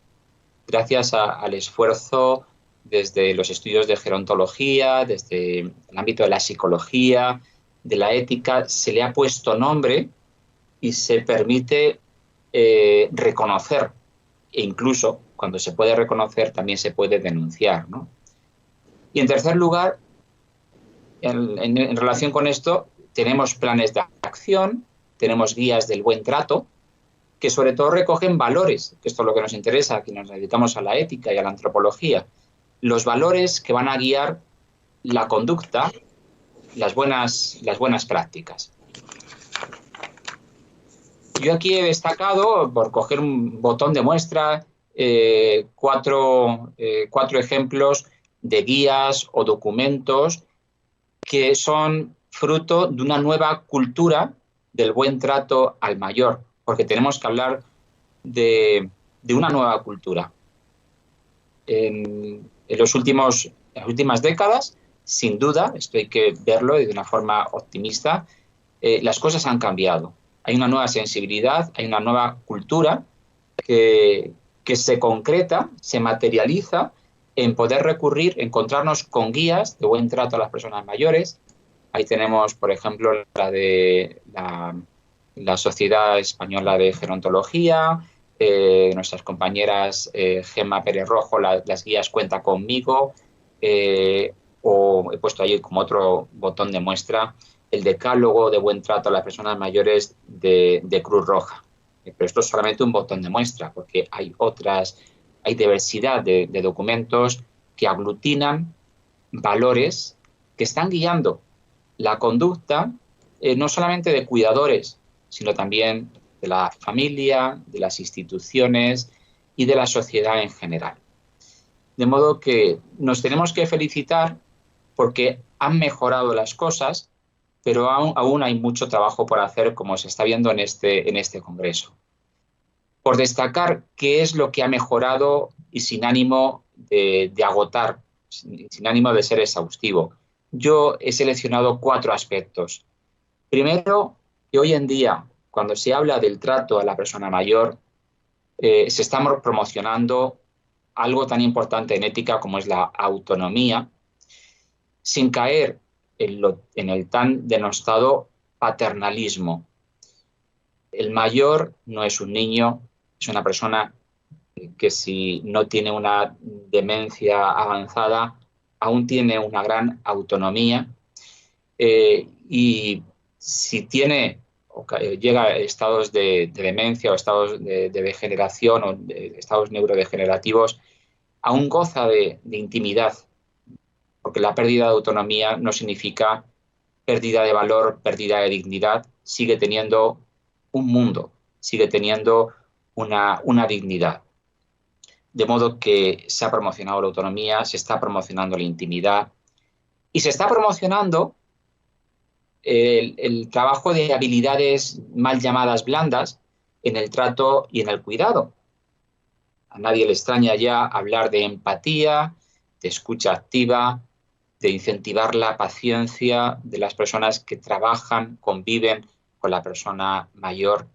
Gracias al esfuerzo desde los estudios de gerontología, desde el ámbito de la psicología, de la ética, se le ha puesto nombre y se permite reconocer e incluso cuando se puede reconocer también se puede denunciar, ¿no? Y en tercer lugar, en relación con esto, tenemos planes de acción, tenemos guías del buen trato, que sobre todo recogen valores, que esto es lo que nos interesa, que nos dedicamos a la ética y a la antropología, los valores que van a guiar la conducta, las buenas prácticas. Yo aquí he destacado, por coger un botón de muestra, cuatro ejemplos de guías o documentos que son fruto de una nueva cultura del buen trato al mayor, porque tenemos que hablar de una nueva cultura. En las últimas décadas, sin duda, esto hay que verlo y de una forma optimista, las cosas han cambiado. Hay una nueva sensibilidad, hay una nueva cultura que se concreta, se materializa en poder recurrir, encontrarnos con guías de buen trato a las personas mayores. Ahí tenemos, por ejemplo, la de la Sociedad Española de Gerontología, nuestras compañeras Gemma Pérez Rojo, las guías Cuenta Conmigo, o he puesto ahí como otro botón de muestra el decálogo de buen trato a las personas mayores de Cruz Roja. Pero esto es solamente un botón de muestra, porque hay diversidad de documentos que aglutinan valores que están guiando la conducta, no solamente de cuidadores, sino también de la familia, de las instituciones y de la sociedad en general. De modo que nos tenemos que felicitar porque han mejorado las cosas, pero aún hay mucho trabajo por hacer, como se está viendo en este congreso. Por destacar qué es lo que ha mejorado y sin ánimo de agotar, sin ánimo de ser exhaustivo, yo he seleccionado 4 aspectos. Primero, que hoy en día, cuando se habla del trato a la persona mayor, se está promocionando algo tan importante en ética como es la autonomía, sin caer en el tan denostado paternalismo. El mayor no es un niño, es una persona que si no tiene una demencia avanzada, aún tiene una gran autonomía, y si llega a estados de demencia o estados de degeneración o de estados neurodegenerativos, aún goza de intimidad, porque la pérdida de autonomía no significa pérdida de valor, pérdida de dignidad, sigue teniendo un mundo, sigue teniendo una dignidad. De modo que se ha promocionado la autonomía, se está promocionando la intimidad y se está promocionando el trabajo de habilidades mal llamadas blandas en el trato y en el cuidado. A nadie le extraña ya hablar de empatía, de escucha activa, de incentivar la paciencia de las personas que trabajan, conviven con la persona mayor.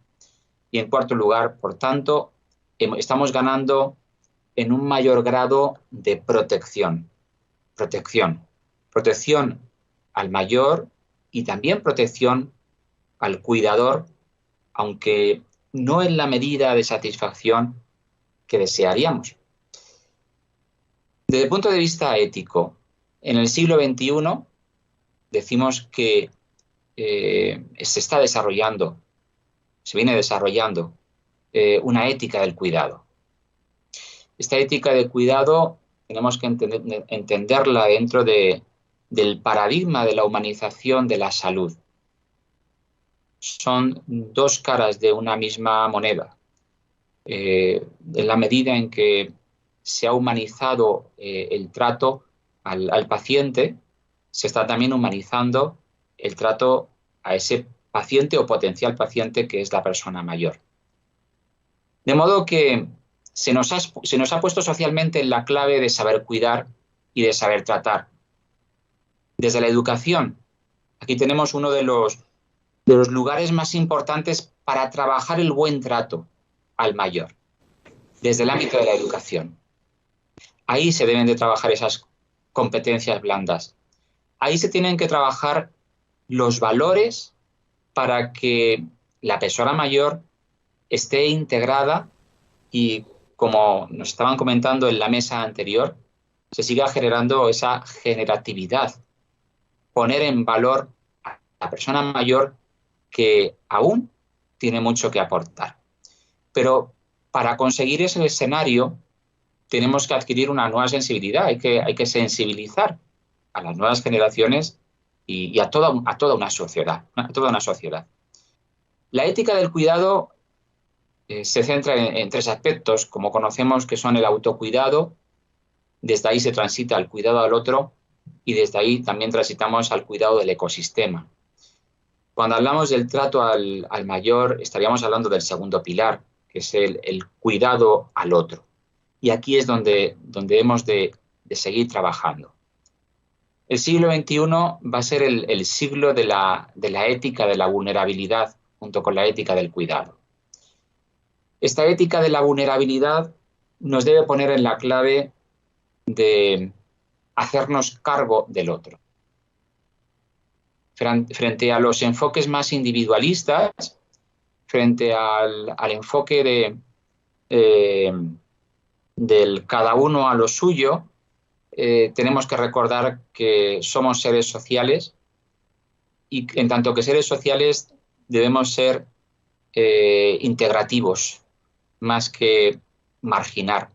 Y en cuarto lugar, por tanto, estamos ganando en un mayor grado de protección. Protección al mayor y también protección al cuidador, aunque no en la medida de satisfacción que desearíamos. Desde el punto de vista ético, en el siglo XXI decimos que se viene desarrollando una ética del cuidado. Esta ética del cuidado tenemos que entenderla dentro del paradigma de la humanización de la salud. Son 2 caras de una misma moneda. En la medida en que se ha humanizado el trato al paciente, se está también humanizando el trato a ese paciente o potencial paciente que es la persona mayor. De modo que se nos ha puesto socialmente en la clave de saber cuidar y de saber tratar. Desde la educación, aquí tenemos uno de los lugares más importantes para trabajar el buen trato al mayor, desde el ámbito de la educación. Ahí se deben de trabajar esas competencias blandas. Ahí se tienen que trabajar los valores para que la persona mayor esté integrada y como nos estaban comentando en la mesa anterior, se siga generando esa generatividad, poner en valor a la persona mayor que aún tiene mucho que aportar. Pero para conseguir ese escenario tenemos que adquirir una nueva sensibilidad, hay que sensibilizar a las nuevas generaciones y a toda una sociedad, La ética del cuidado se centra en tres aspectos, como conocemos, que son el autocuidado, desde ahí se transita al cuidado al otro y desde ahí también transitamos al cuidado del ecosistema. Cuando hablamos del trato al mayor, estaríamos hablando del segundo pilar, que es el cuidado al otro. Y aquí es donde hemos de seguir trabajando. El siglo XXI va a ser el siglo de la ética de la vulnerabilidad junto con la ética del cuidado. Esta ética de la vulnerabilidad nos debe poner en la clave de hacernos cargo del otro. Frente a los enfoques más individualistas, frente al enfoque del cada uno a lo suyo, tenemos que recordar que somos seres sociales y en tanto que seres sociales debemos ser integrativos más que marginar.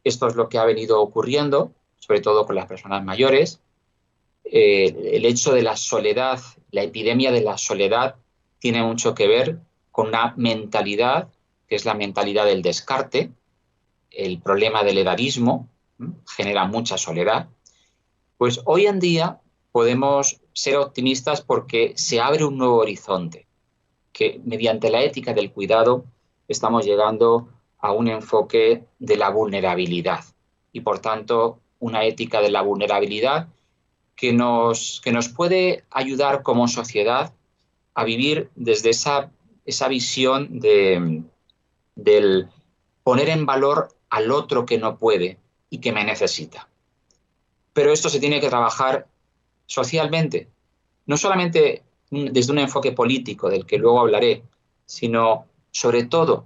Esto es lo que ha venido ocurriendo, sobre todo con las personas mayores. El hecho de la soledad, la epidemia de la soledad, tiene mucho que ver con una mentalidad, que es la mentalidad del descarte. El problema del edadismo genera mucha soledad. Pues hoy en día podemos ser optimistas porque se abre un nuevo horizonte, que mediante la ética del cuidado estamos llegando a un enfoque de la vulnerabilidad y, por tanto, una ética de la vulnerabilidad que nos puede ayudar como sociedad a vivir desde esa visión del poner en valor al otro que no puede y que me necesita. Pero esto se tiene que trabajar socialmente, no solamente desde un enfoque político, del que luego hablaré, sino sobre todo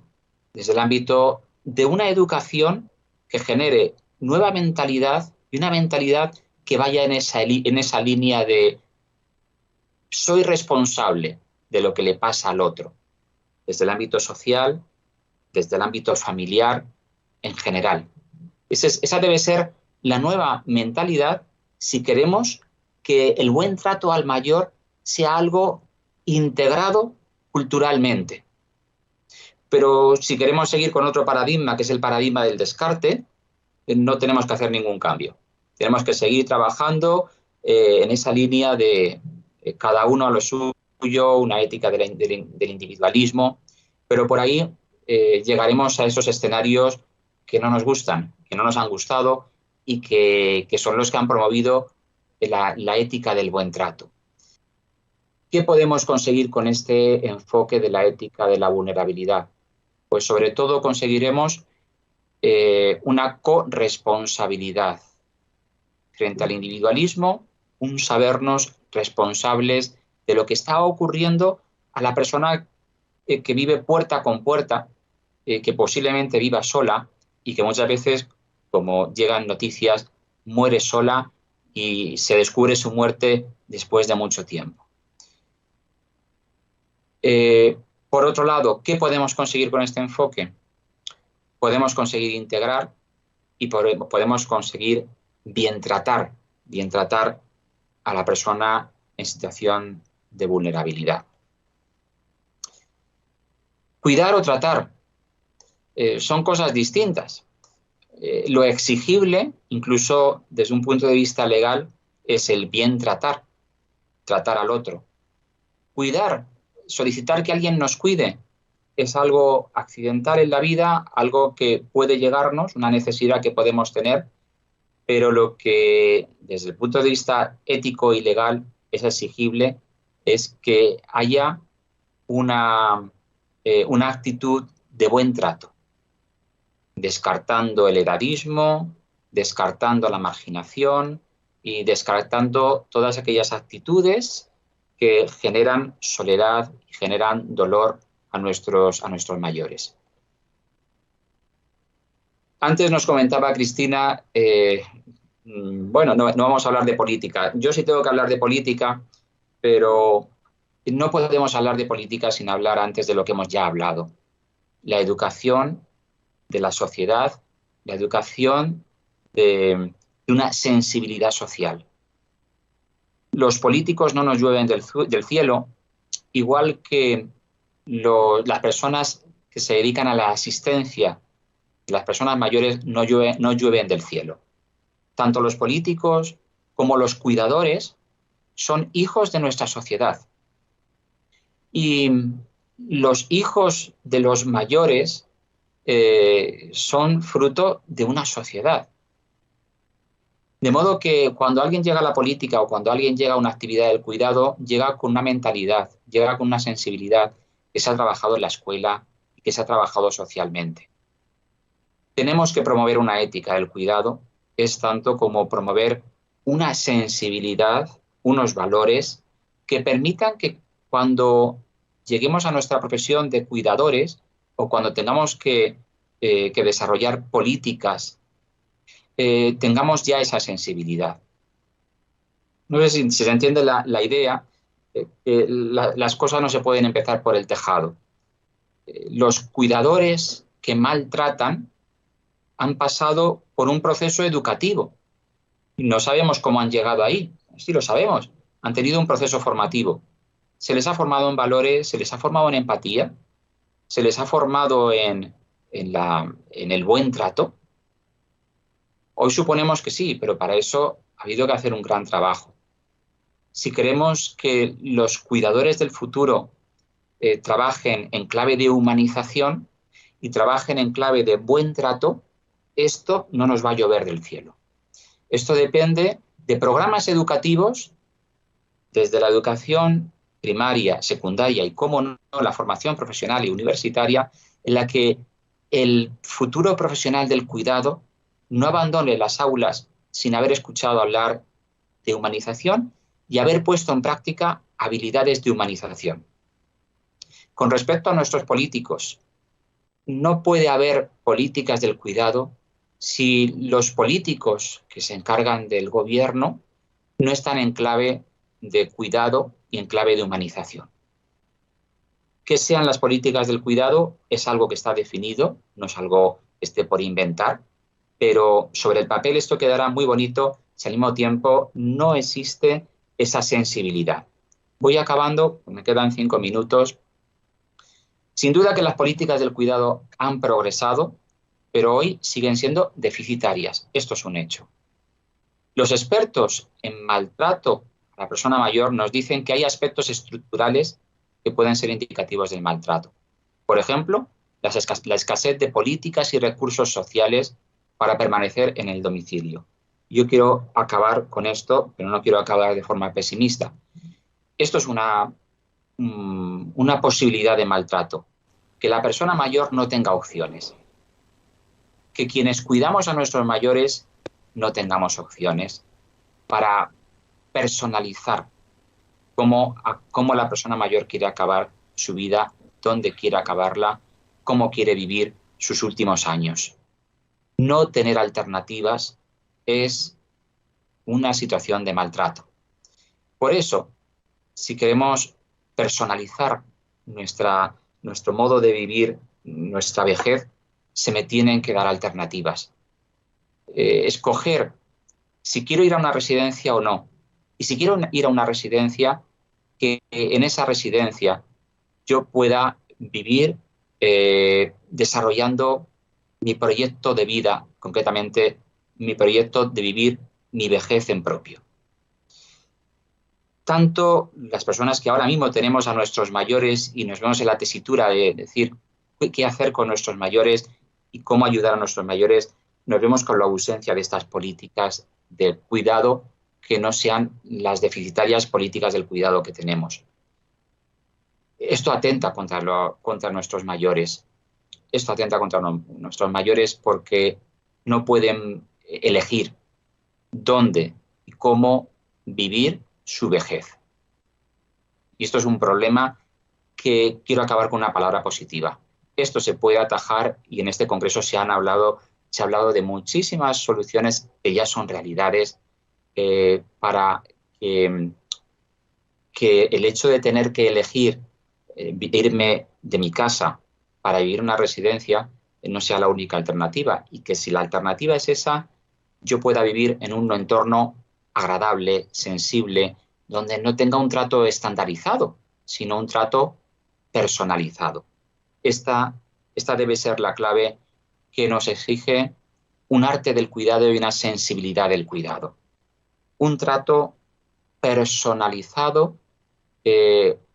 desde el ámbito de una educación que genere nueva mentalidad y una mentalidad que vaya en esa línea de soy responsable de lo que le pasa al otro, desde el ámbito social, desde el ámbito familiar, en general. Esa debe ser la nueva mentalidad si queremos que el buen trato al mayor sea algo integrado culturalmente. Pero si queremos seguir con otro paradigma, que es el paradigma del descarte, no tenemos que hacer ningún cambio. Tenemos que seguir trabajando en esa línea de cada uno a lo suyo, una ética del individualismo, pero por ahí llegaremos a esos escenarios que no nos gustan, que no nos han gustado y que son los que han promovido la ética del buen trato. ¿Qué podemos conseguir con este enfoque de la ética de la vulnerabilidad? Pues sobre todo conseguiremos una corresponsabilidad frente al individualismo, un sabernos responsables de lo que está ocurriendo a la persona que vive puerta con puerta, que posiblemente viva sola y que muchas veces, como llegan noticias, muere sola y se descubre su muerte después de mucho tiempo. Por otro lado, ¿qué podemos conseguir con este enfoque? Podemos conseguir integrar y podemos conseguir bien tratar a la persona en situación de vulnerabilidad. Cuidar o tratar son cosas distintas. Lo exigible, incluso desde un punto de vista legal, es el bien tratar al otro. Cuidar, solicitar que alguien nos cuide, es algo accidental en la vida, algo que puede llegarnos, una necesidad que podemos tener, pero lo que desde el punto de vista ético y legal es exigible es que haya una actitud de buen trato, descartando el edadismo, descartando la marginación y descartando todas aquellas actitudes que generan soledad y generan dolor a nuestros mayores. Antes nos comentaba Cristina, bueno, no vamos a hablar de política. Yo sí tengo que hablar de política, pero no podemos hablar de política sin hablar antes de lo que hemos ya hablado. La educación de la sociedad, la educación de una sensibilidad social. Los políticos no nos llueven del cielo, igual que las personas que se dedican a la asistencia, las personas mayores no llueven del cielo. Tanto los políticos como los cuidadores son hijos de nuestra sociedad. Y los hijos de los mayores son fruto de una sociedad. De modo que cuando alguien llega a la política o cuando alguien llega a una actividad del cuidado, llega con una mentalidad, llega con una sensibilidad que se ha trabajado en la escuela y que se ha trabajado socialmente. Tenemos que promover una ética del cuidado, es tanto como promover una sensibilidad, unos valores que permitan que cuando lleguemos a nuestra profesión de cuidadores o cuando tengamos que desarrollar políticas, tengamos ya esa sensibilidad. No sé si se entiende la idea, las cosas no se pueden empezar por el tejado. Los cuidadores que maltratan han pasado por un proceso educativo. No sabemos cómo han llegado ahí, sí lo sabemos. Han tenido un proceso formativo. Se les ha formado en valores, se les ha formado en empatía, se les ha formado en el buen trato. Hoy suponemos que sí, pero para eso ha habido que hacer un gran trabajo. Si queremos que los cuidadores del futuro trabajen en clave de humanización y trabajen en clave de buen trato, esto no nos va a llover del cielo. Esto depende de programas educativos, desde la educación primaria, secundaria y, cómo no, la formación profesional y universitaria, en la que el futuro profesional del cuidado no abandone las aulas sin haber escuchado hablar de humanización y haber puesto en práctica habilidades de humanización. Con respecto a nuestros políticos, no puede haber políticas del cuidado si los políticos que se encargan del gobierno no están en clave de cuidado y en clave de humanización. Que sean las políticas del cuidado es algo que está definido, no es algo que esté por inventar, pero sobre el papel esto quedará muy bonito si al mismo tiempo no existe esa sensibilidad. Voy acabando, me quedan 5 minutos. Sin duda que las políticas del cuidado han progresado, pero hoy siguen siendo deficitarias. Esto es un hecho. Los expertos en maltrato a la persona mayor nos dicen que hay aspectos estructurales que pueden ser indicativos del maltrato. Por ejemplo, la escasez de políticas y recursos sociales para permanecer en el domicilio. Yo quiero acabar con esto, pero no quiero acabar de forma pesimista. Esto es una posibilidad de maltrato, que la persona mayor no tenga opciones, que quienes cuidamos a nuestros mayores no tengamos opciones para personalizar cómo la persona mayor quiere acabar su vida, dónde quiere acabarla, cómo quiere vivir sus últimos años. No tener alternativas es una situación de maltrato. Por eso, si queremos personalizar nuestro modo de vivir, nuestra vejez, se me tienen que dar alternativas. Escoger si quiero ir a una residencia o no. Y si quiero ir a una residencia, que en esa residencia yo pueda vivir desarrollando mi proyecto de vida, concretamente mi proyecto de vivir mi vejez en propio. Tanto las personas que ahora mismo tenemos a nuestros mayores y nos vemos en la tesitura de decir qué hacer con nuestros mayores y cómo ayudar a nuestros mayores, nos vemos con la ausencia de estas políticas de cuidado que no sean las deficitarias políticas del cuidado que tenemos. Esto atenta contra nuestros mayores. Esto atenta contra nuestros mayores porque no pueden elegir dónde y cómo vivir su vejez. Y esto es un problema que quiero acabar con una palabra positiva. Esto se puede atajar y en este congreso se han hablado se ha hablado de muchísimas soluciones que ya son realidades para que el hecho de tener que elegir irme de mi casa para vivir en una residencia no sea la única alternativa, y que si la alternativa es esa, yo pueda vivir en un entorno agradable, sensible, donde no tenga un trato estandarizado, sino un trato personalizado. Esta debe ser la clave que nos exige un arte del cuidado y una sensibilidad del cuidado. Un trato personalizado,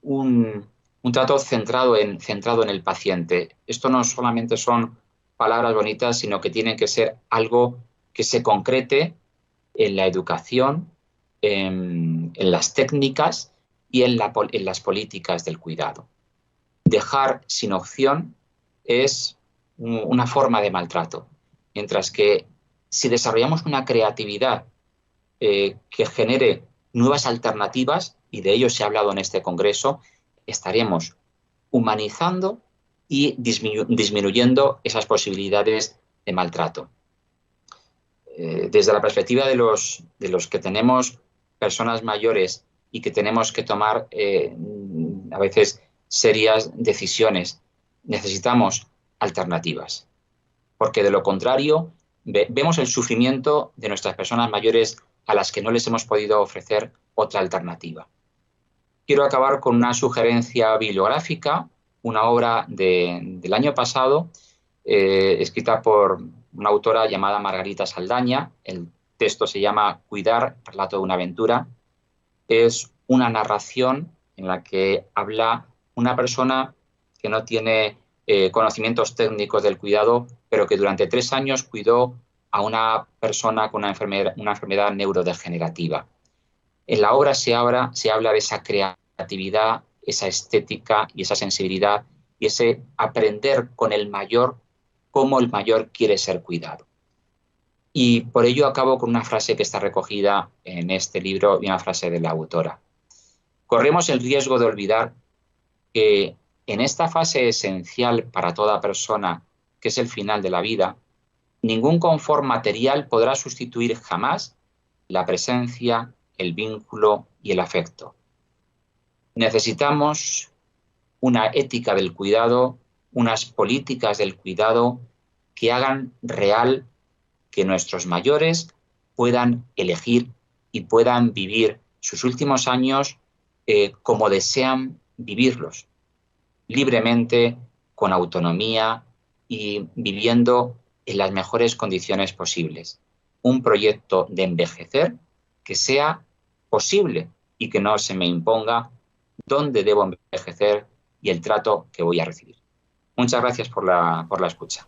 un trato centrado en el paciente. Esto no solamente son palabras bonitas, sino que tiene que ser algo que se concrete en la educación, en las técnicas y en las políticas del cuidado. Dejar sin opción es una forma de maltrato, mientras que si desarrollamos una creatividad que genere nuevas alternativas, y de ello se ha hablado en este congreso, estaremos humanizando y disminuyendo esas posibilidades de maltrato. Desde la perspectiva de los que tenemos personas mayores y que tenemos que tomar a veces serias decisiones, necesitamos alternativas, porque de lo contrario vemos el sufrimiento de nuestras personas mayores a las que no les hemos podido ofrecer otra alternativa. Quiero acabar con una sugerencia bibliográfica, una obra del año pasado, escrita por una autora llamada Margarita Saldaña. El texto se llama Cuidar, relato de una aventura. Es una narración en la que habla una persona que no tiene conocimientos técnicos del cuidado, pero que durante 3 años cuidó a una persona con una enfermedad neurodegenerativa. En la obra se habla de esa creatividad, esa estética y esa sensibilidad y ese aprender con el mayor cómo el mayor quiere ser cuidado. Y por ello acabo con una frase que está recogida en este libro y una frase de la autora. Corremos el riesgo de olvidar que en esta fase esencial para toda persona, que es el final de la vida, ningún confort material podrá sustituir jamás la presencia, el vínculo y el afecto. Necesitamos una ética del cuidado, unas políticas del cuidado que hagan real que nuestros mayores puedan elegir y puedan vivir sus últimos años como desean vivirlos, libremente, con autonomía y viviendo en las mejores condiciones posibles. Un proyecto de envejecer que sea posible y que no se me imponga dónde debo envejecer y el trato que voy a recibir. Muchas gracias por la escucha.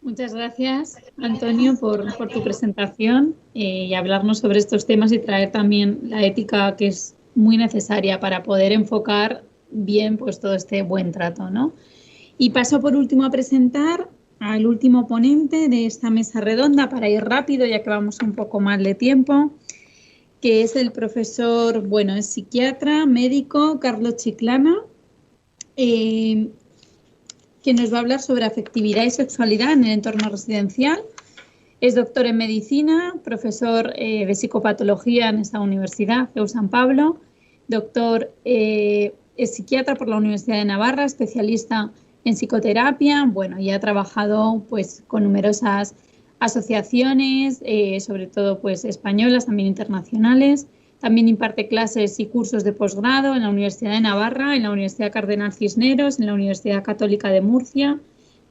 Muchas gracias, Antonio, por tu presentación y hablarnos sobre estos temas y traer también la ética, que es muy necesaria para poder enfocar bien pues todo este buen trato, ¿no? Y paso por último a presentar al último ponente de esta mesa redonda, para ir rápido ya que vamos un poco mal de tiempo, que es el profesor, es psiquiatra, médico, Carlos Chiclana, que nos va a hablar sobre afectividad y sexualidad en el entorno residencial. Es doctor en medicina, profesor de psicopatología en esta universidad, CEU San Pablo, doctor, es psiquiatra por la Universidad de Navarra, especialista en psicoterapia, y ha trabajado pues con numerosas asociaciones, sobre todo pues españolas, también internacionales. También imparte clases y cursos de posgrado en la Universidad de Navarra, en la Universidad Cardenal Cisneros, en la Universidad Católica de Murcia,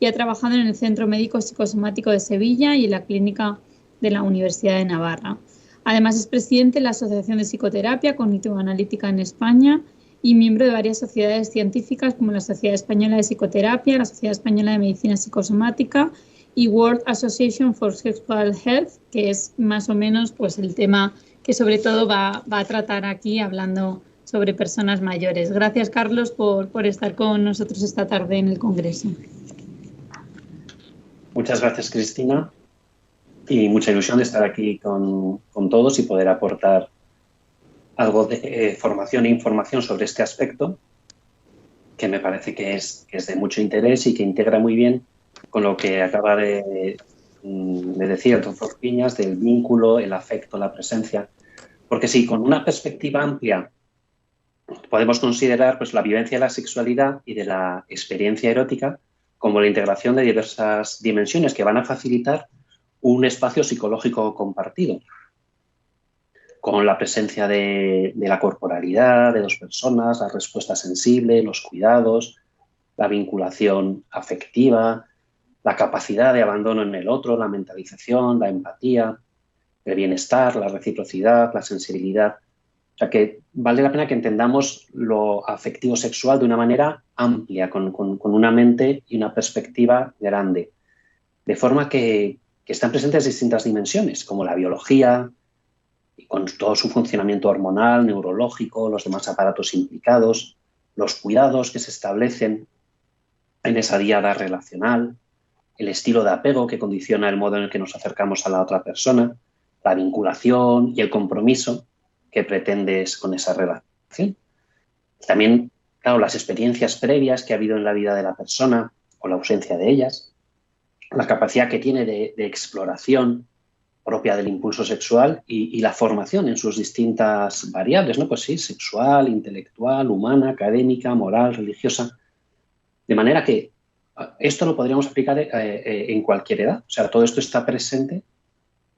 y ha trabajado en el Centro Médico Psicosomático de Sevilla y en la Clínica de la Universidad de Navarra. Además es presidente de la Asociación de Psicoterapia Cognitivo-Analítica en España y miembro de varias sociedades científicas como la Sociedad Española de Psicoterapia, la Sociedad Española de Medicina Psicosomática y World Association for Sexual Health, que es más o menos pues el tema que sobre todo va a tratar aquí, hablando sobre personas mayores. Gracias, Carlos, por estar con nosotros esta tarde en el Congreso. Muchas gracias, Cristina, y mucha ilusión de estar aquí con todos y poder aportar algo de formación e información sobre este aspecto, que me parece que es de mucho interés y que integra muy bien con lo que acaba de decir el doctor Piñas, del vínculo, el afecto, la presencia. Porque sí, con una perspectiva amplia podemos considerar pues, la vivencia de la sexualidad y de la experiencia erótica como la integración de diversas dimensiones que van a facilitar un espacio psicológico compartido, con la presencia de la corporalidad de dos personas, la respuesta sensible, los cuidados, la vinculación afectiva, la capacidad de abandono en el otro, la mentalización, la empatía, el bienestar, la reciprocidad, la sensibilidad. O sea que vale la pena que entendamos lo afectivo sexual de una manera amplia, con una mente y una perspectiva grande, de forma que están presentes distintas dimensiones, como la biología, y con todo su funcionamiento hormonal, neurológico, los demás aparatos implicados, los cuidados que se establecen en esa diada relacional, el estilo de apego que condiciona el modo en el que nos acercamos a la otra persona, la vinculación y el compromiso que pretendes con esa relación. También, claro, las experiencias previas que ha habido en la vida de la persona o la ausencia de ellas, la capacidad que tiene de exploración propia del impulso sexual y la formación en sus distintas variables, ¿no? Pues sí, sexual, intelectual, humana, académica, moral, religiosa. De manera que esto lo podríamos aplicar en cualquier edad. O sea, todo esto está presente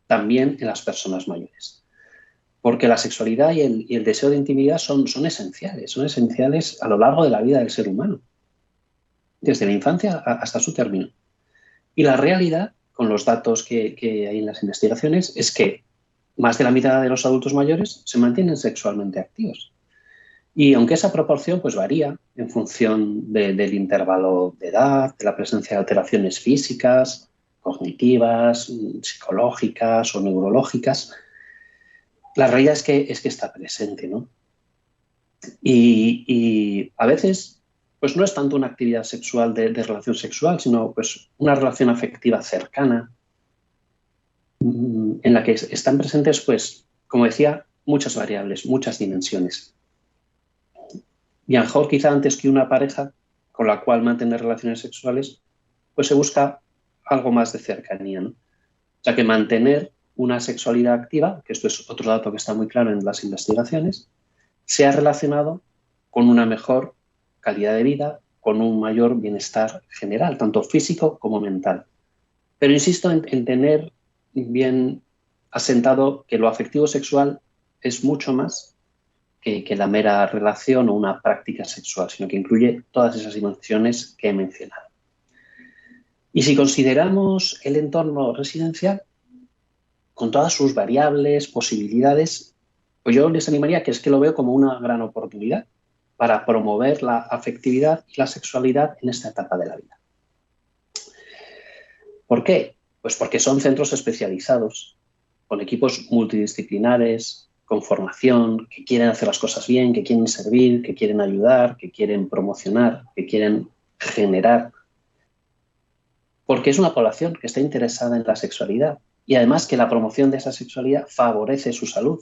también en las personas mayores. Porque la sexualidad y el deseo de intimidad son esenciales a lo largo de la vida del ser humano, desde la infancia hasta su término. Y la realidad, con los datos que hay en las investigaciones, es que más de la mitad de los adultos mayores se mantienen sexualmente activos. Y aunque esa proporción pues, varía en función del intervalo de edad, de la presencia de alteraciones físicas, cognitivas, psicológicas o neurológicas, la realidad es que está presente, ¿no? Y a veces pues no es tanto una actividad sexual de relación sexual, sino pues una relación afectiva cercana en la que están presentes, pues, como decía, muchas variables, muchas dimensiones. Y a lo mejor quizá antes que una pareja con la cual mantener relaciones sexuales, pues se busca algo más de cercanía, ¿no? O sea que mantener una sexualidad activa, que esto es otro dato que está muy claro en las investigaciones, se ha relacionado con una mejor calidad de vida, con un mayor bienestar general, tanto físico como mental. Pero insisto en tener bien asentado que lo afectivo sexual es mucho más que la mera relación o una práctica sexual, sino que incluye todas esas dimensiones que he mencionado. Y si consideramos el entorno residencial, con todas sus variables, posibilidades, pues yo les animaría que es que lo veo como una gran oportunidad para promover la afectividad y la sexualidad en esta etapa de la vida. ¿Por qué? Pues porque son centros especializados, con equipos multidisciplinares, con formación, que quieren hacer las cosas bien, que quieren servir, que quieren ayudar, que quieren promocionar, que quieren generar. Porque es una población que está interesada en la sexualidad y además que la promoción de esa sexualidad favorece su salud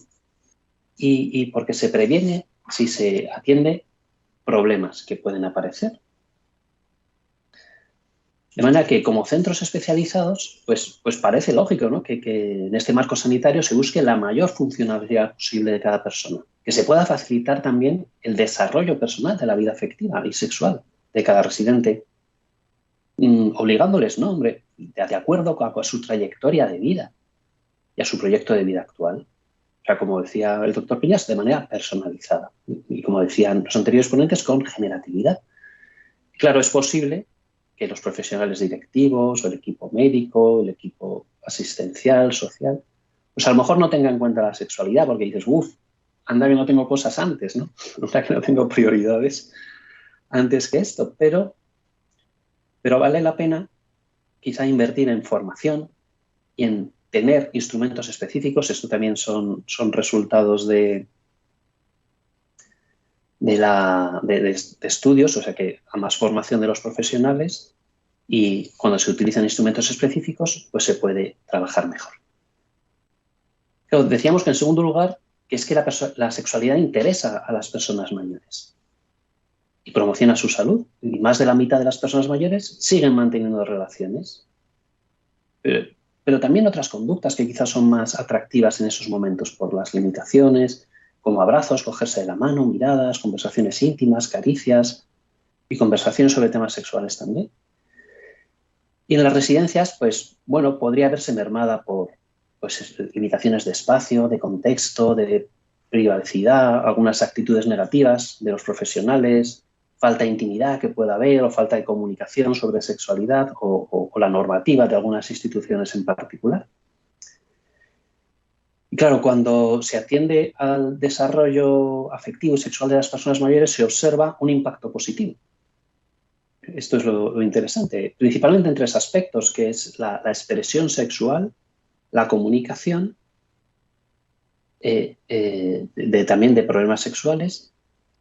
y porque se previene, si se atiende, problemas que pueden aparecer. De manera que como centros especializados, pues parece lógico, ¿no? que en este marco sanitario se busque la mayor funcionalidad posible de cada persona, que se pueda facilitar también el desarrollo personal de la vida afectiva y sexual de cada residente, obligándoles, ¿no? Hombre, de acuerdo a su trayectoria de vida y a su proyecto de vida actual. O sea, como decía el doctor Piñas, de manera personalizada. Y como decían los anteriores ponentes, con generatividad. Claro, es posible que los profesionales directivos, o el equipo médico, el equipo asistencial, social, pues a lo mejor no tengan en cuenta la sexualidad, porque dices, anda que no tengo cosas antes, ¿no? Anda que no tengo prioridades antes que esto, pero vale la pena quizá invertir en formación y en tener instrumentos específicos. Esto también son resultados de estudios, o sea que a más formación de los profesionales y cuando se utilizan instrumentos específicos, pues se puede trabajar mejor. Pero decíamos que en segundo lugar, que es que la sexualidad interesa a las personas mayores. y promociona su salud. Y más de la mitad de las personas mayores siguen manteniendo relaciones. Pero también otras conductas que quizás son más atractivas en esos momentos por las limitaciones, como abrazos, cogerse de la mano, miradas, conversaciones íntimas, caricias y conversaciones sobre temas sexuales también. Y en las residencias, pues, bueno, podría verse mermada por pues, limitaciones de espacio, de contexto, de privacidad, algunas actitudes negativas de los profesionales, falta de intimidad que pueda haber o falta de comunicación sobre sexualidad o la normativa de algunas instituciones en particular. Y claro, cuando se atiende al desarrollo afectivo y sexual de las personas mayores, se observa un impacto positivo. Esto es lo interesante, principalmente en 3 aspectos, que es la expresión sexual, la comunicación, también de problemas sexuales,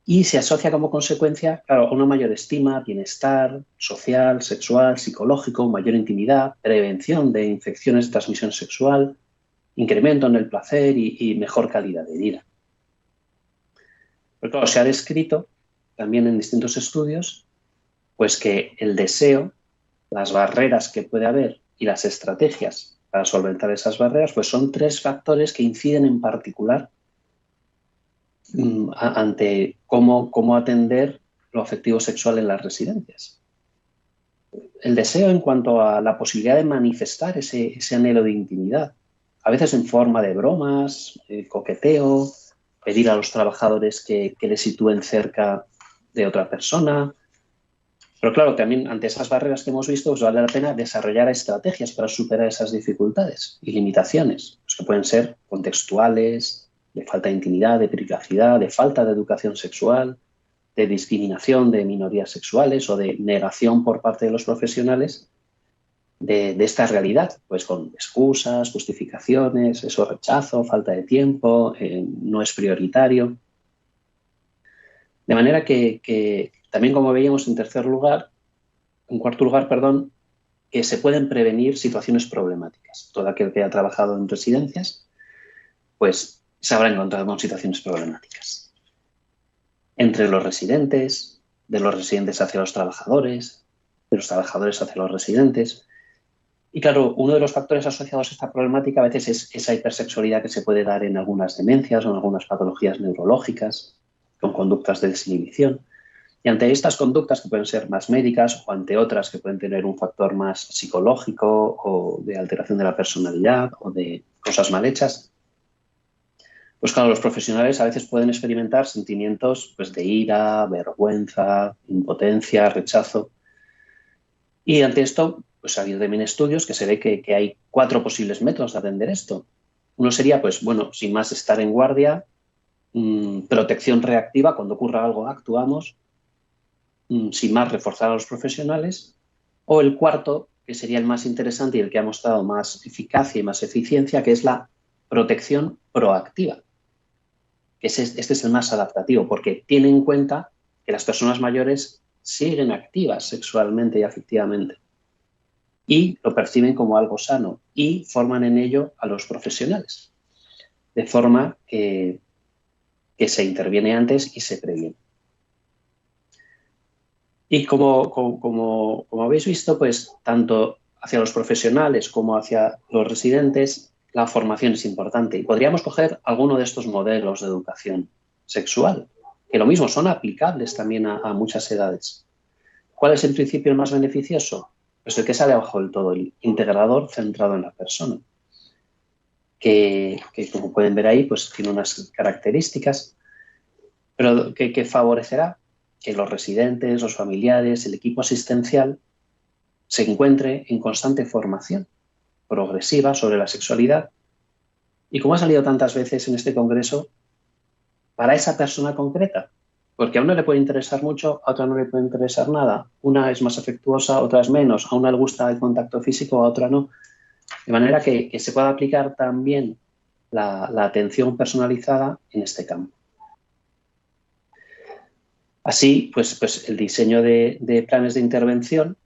y se asocia como consecuencia, claro, a una mayor estima, bienestar social, sexual, psicológico, mayor intimidad, prevención de infecciones de transmisión sexual, incremento en el placer y mejor calidad de vida. Pero claro, se ha descrito también en distintos estudios pues que el deseo, las barreras que puede haber y las estrategias para solventar esas barreras, pues son 3 factores que inciden en particular ante cómo atender lo afectivo sexual en las residencias. El deseo en cuanto a la posibilidad de manifestar ese anhelo de intimidad, a veces en forma de bromas, coqueteo, pedir a los trabajadores que les sitúen cerca de otra persona. Pero claro, también ante esas barreras que hemos visto, pues vale la pena desarrollar estrategias para superar esas dificultades y limitaciones, pues que pueden ser contextuales, de falta de intimidad, de privacidad, de falta de educación sexual, de discriminación de minorías sexuales o de negación por parte de los profesionales de esta realidad, pues con excusas, justificaciones, eso, rechazo, falta de tiempo, no es prioritario. De manera que también, como veíamos en cuarto lugar, que se pueden prevenir situaciones problemáticas. Todo aquel que ha trabajado en residencias, pues se habrá encontrado con situaciones problemáticas. Entre los residentes, de los residentes hacia los trabajadores, de los trabajadores hacia los residentes. Y claro, uno de los factores asociados a esta problemática a veces es esa hipersexualidad que se puede dar en algunas demencias o en algunas patologías neurológicas, con conductas de desinhibición. Y ante estas conductas que pueden ser más médicas o ante otras que pueden tener un factor más psicológico o de alteración de la personalidad o de cosas mal hechas, pues claro, los profesionales a veces pueden experimentar sentimientos pues, de ira, vergüenza, impotencia, rechazo. Y ante esto, pues ha habido también estudios que se ve que hay 4 posibles métodos de atender esto. Uno sería, pues bueno, sin más estar en guardia, protección reactiva, cuando ocurra algo actuamos, sin más reforzar a los profesionales, o el cuarto, que sería el más interesante y el que ha mostrado más eficacia y más eficiencia, que es la protección proactiva. Este es el más adaptativo, porque tiene en cuenta que las personas mayores siguen activas sexualmente y afectivamente y lo perciben como algo sano y forman en ello a los profesionales, de forma que se interviene antes y se previene. Y como habéis visto, pues tanto hacia los profesionales como hacia los residentes, la formación es importante. Y podríamos coger alguno de estos modelos de educación sexual, que lo mismo son aplicables también a muchas edades. ¿Cuál es en principio el más beneficioso? Pues el que sale abajo del todo, el integrador centrado en la persona. Que como pueden ver ahí, pues tiene unas características, pero que favorecerá que los residentes, los familiares, el equipo asistencial se encuentre en constante formación progresiva sobre la sexualidad y, como ha salido tantas veces en este congreso, para esa persona concreta, porque a una le puede interesar mucho, a otra no le puede interesar nada, una es más afectuosa, otra es menos, a una le gusta el contacto físico, a otra no, de manera que se pueda aplicar también la atención personalizada en este campo. Así, pues el diseño de planes de intervención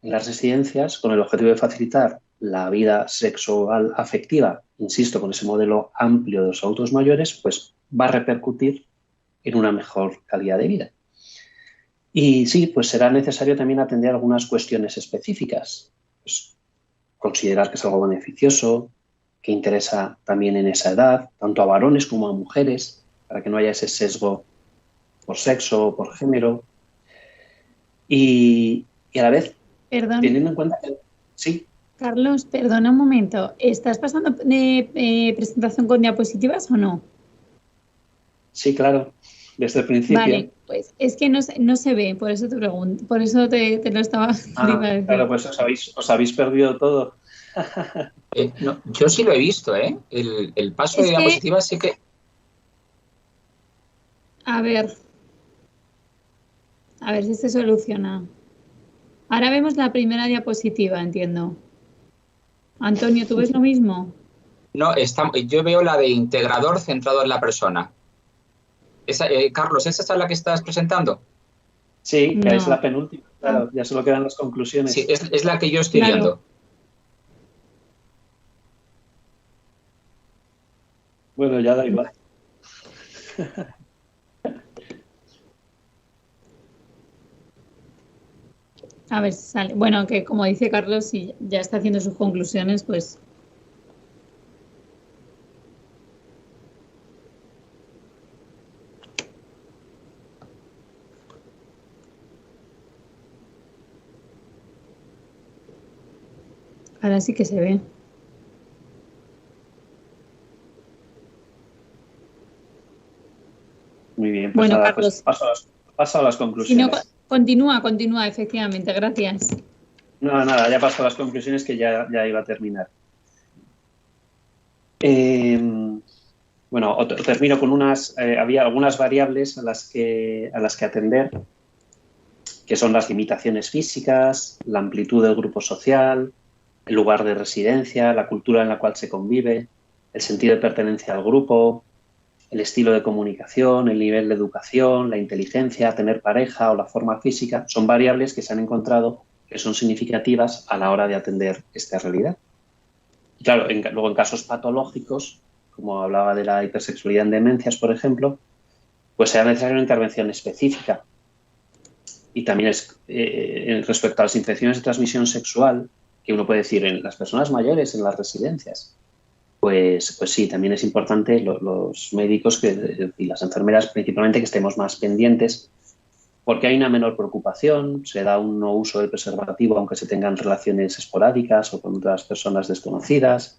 en las residencias con el objetivo de facilitar la vida sexual afectiva, insisto, con ese modelo amplio de los adultos mayores, pues va a repercutir en una mejor calidad de vida. Y sí, pues será necesario también atender algunas cuestiones específicas. Pues, considerar que es algo beneficioso, que interesa también en esa edad, tanto a varones como a mujeres, para que no haya ese sesgo por sexo o por género. Y a la vez, Perdón. teniendo en cuenta que... Sí. Carlos, perdona un momento. ¿Estás pasando de presentación con diapositivas o no? Sí, claro, desde el principio. Vale, pues es que no se ve, por eso te pregunto, por eso te lo estaba diciendo. Claro, pues os habéis perdido todo. No, yo sí lo he visto, ¿eh? El paso de diapositivas sí que... A ver si se soluciona. Ahora vemos la primera diapositiva, entiendo. Antonio, ¿tú ves lo mismo? No, yo veo la de integrador centrado en la persona. Carlos, ¿esa es la que estás presentando? Sí, que es la penúltima, claro, ya solo quedan las conclusiones. Sí, es la que yo estoy viendo. Bueno, ya da igual. A ver si sale. Bueno, que como dice Carlos, si ya está haciendo sus conclusiones, pues... Ahora sí que se ve. Muy bien, pues bueno, nada, Carlos, pues paso a las conclusiones. Si no, continúa, efectivamente, gracias. No, nada, ya paso a las conclusiones que ya iba a terminar. Bueno, termino con había algunas variables a las que atender, que son las limitaciones físicas, la amplitud del grupo social, el lugar de residencia, la cultura en la cual se convive, el sentido de pertenencia al grupo, el estilo de comunicación, el nivel de educación, la inteligencia, tener pareja o la forma física, son variables que se han encontrado que son significativas a la hora de atender esta realidad. Y claro, luego en casos patológicos, como hablaba de la hipersexualidad en demencias, por ejemplo, pues será necesaria una intervención específica. Y también respecto a las infecciones de transmisión sexual, que uno puede decir en las personas mayores, en las residencias, pues sí, también es importante los médicos y las enfermeras principalmente que estemos más pendientes, porque hay una menor preocupación, se da un no uso del preservativo aunque se tengan relaciones esporádicas o con otras personas desconocidas,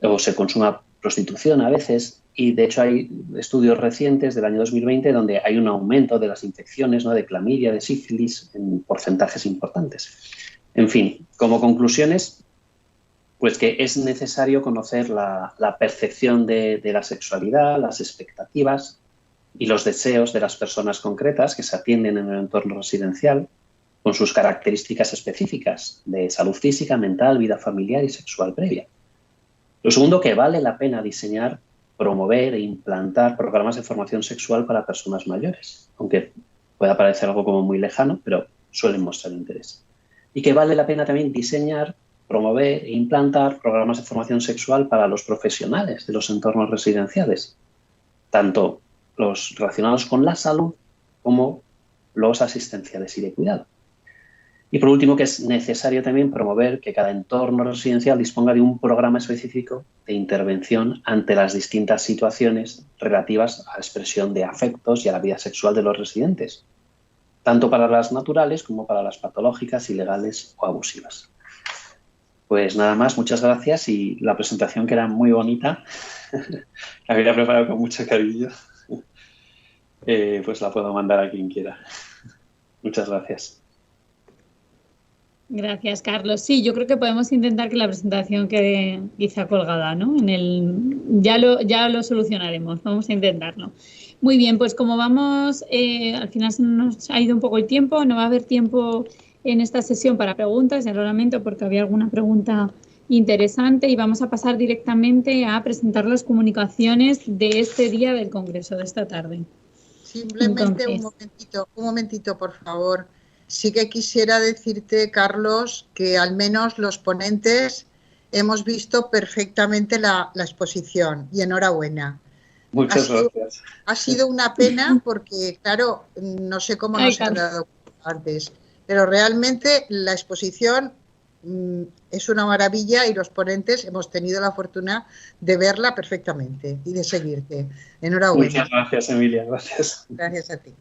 o se consuma prostitución a veces, y de hecho hay estudios recientes del año 2020 donde hay un aumento de las infecciones, ¿no?, de clamidia, de sífilis en porcentajes importantes. En fin, como conclusiones, pues que es necesario conocer la percepción de la sexualidad, las expectativas y los deseos de las personas concretas que se atienden en el entorno residencial, con sus características específicas de salud física, mental, vida familiar y sexual previa. Lo segundo, que vale la pena diseñar, promover e implantar programas de formación sexual para personas mayores, aunque pueda parecer algo como muy lejano, pero suelen mostrar interés. Y que vale la pena también diseñar, promover e implantar programas de formación sexual para los profesionales de los entornos residenciales, tanto los relacionados con la salud como los asistenciales y de cuidado. Y por último, que es necesario también promover que cada entorno residencial disponga de un programa específico de intervención ante las distintas situaciones relativas a la expresión de afectos y a la vida sexual de los residentes, tanto para las naturales como para las patológicas, ilegales o abusivas. Pues nada más, muchas gracias, y la presentación, que era muy bonita, la había preparado con mucho cariño, pues la puedo mandar a quien quiera. Muchas gracias. Gracias, Carlos. Sí, yo creo que podemos intentar que la presentación quede quizá colgada, ¿no? Ya lo solucionaremos, vamos a intentarlo. Muy bien, pues como vamos, al final se nos ha ido un poco el tiempo, no va a haber tiempo en esta sesión para preguntas, ya lo lamento porque había alguna pregunta interesante, y vamos a pasar directamente a presentar las comunicaciones de este día del Congreso, de esta tarde. Simplemente un momentito, por favor. Sí que quisiera decirte, Carlos, que al menos los ponentes hemos visto perfectamente la exposición, y enhorabuena. Muchas gracias. Ha sido una pena porque, claro, no sé cómo nos han dado antes, pero realmente la exposición es una maravilla y los ponentes hemos tenido la fortuna de verla perfectamente y de seguirte. Enhorabuena. Muchas gracias, Emilia. Gracias. Gracias a ti.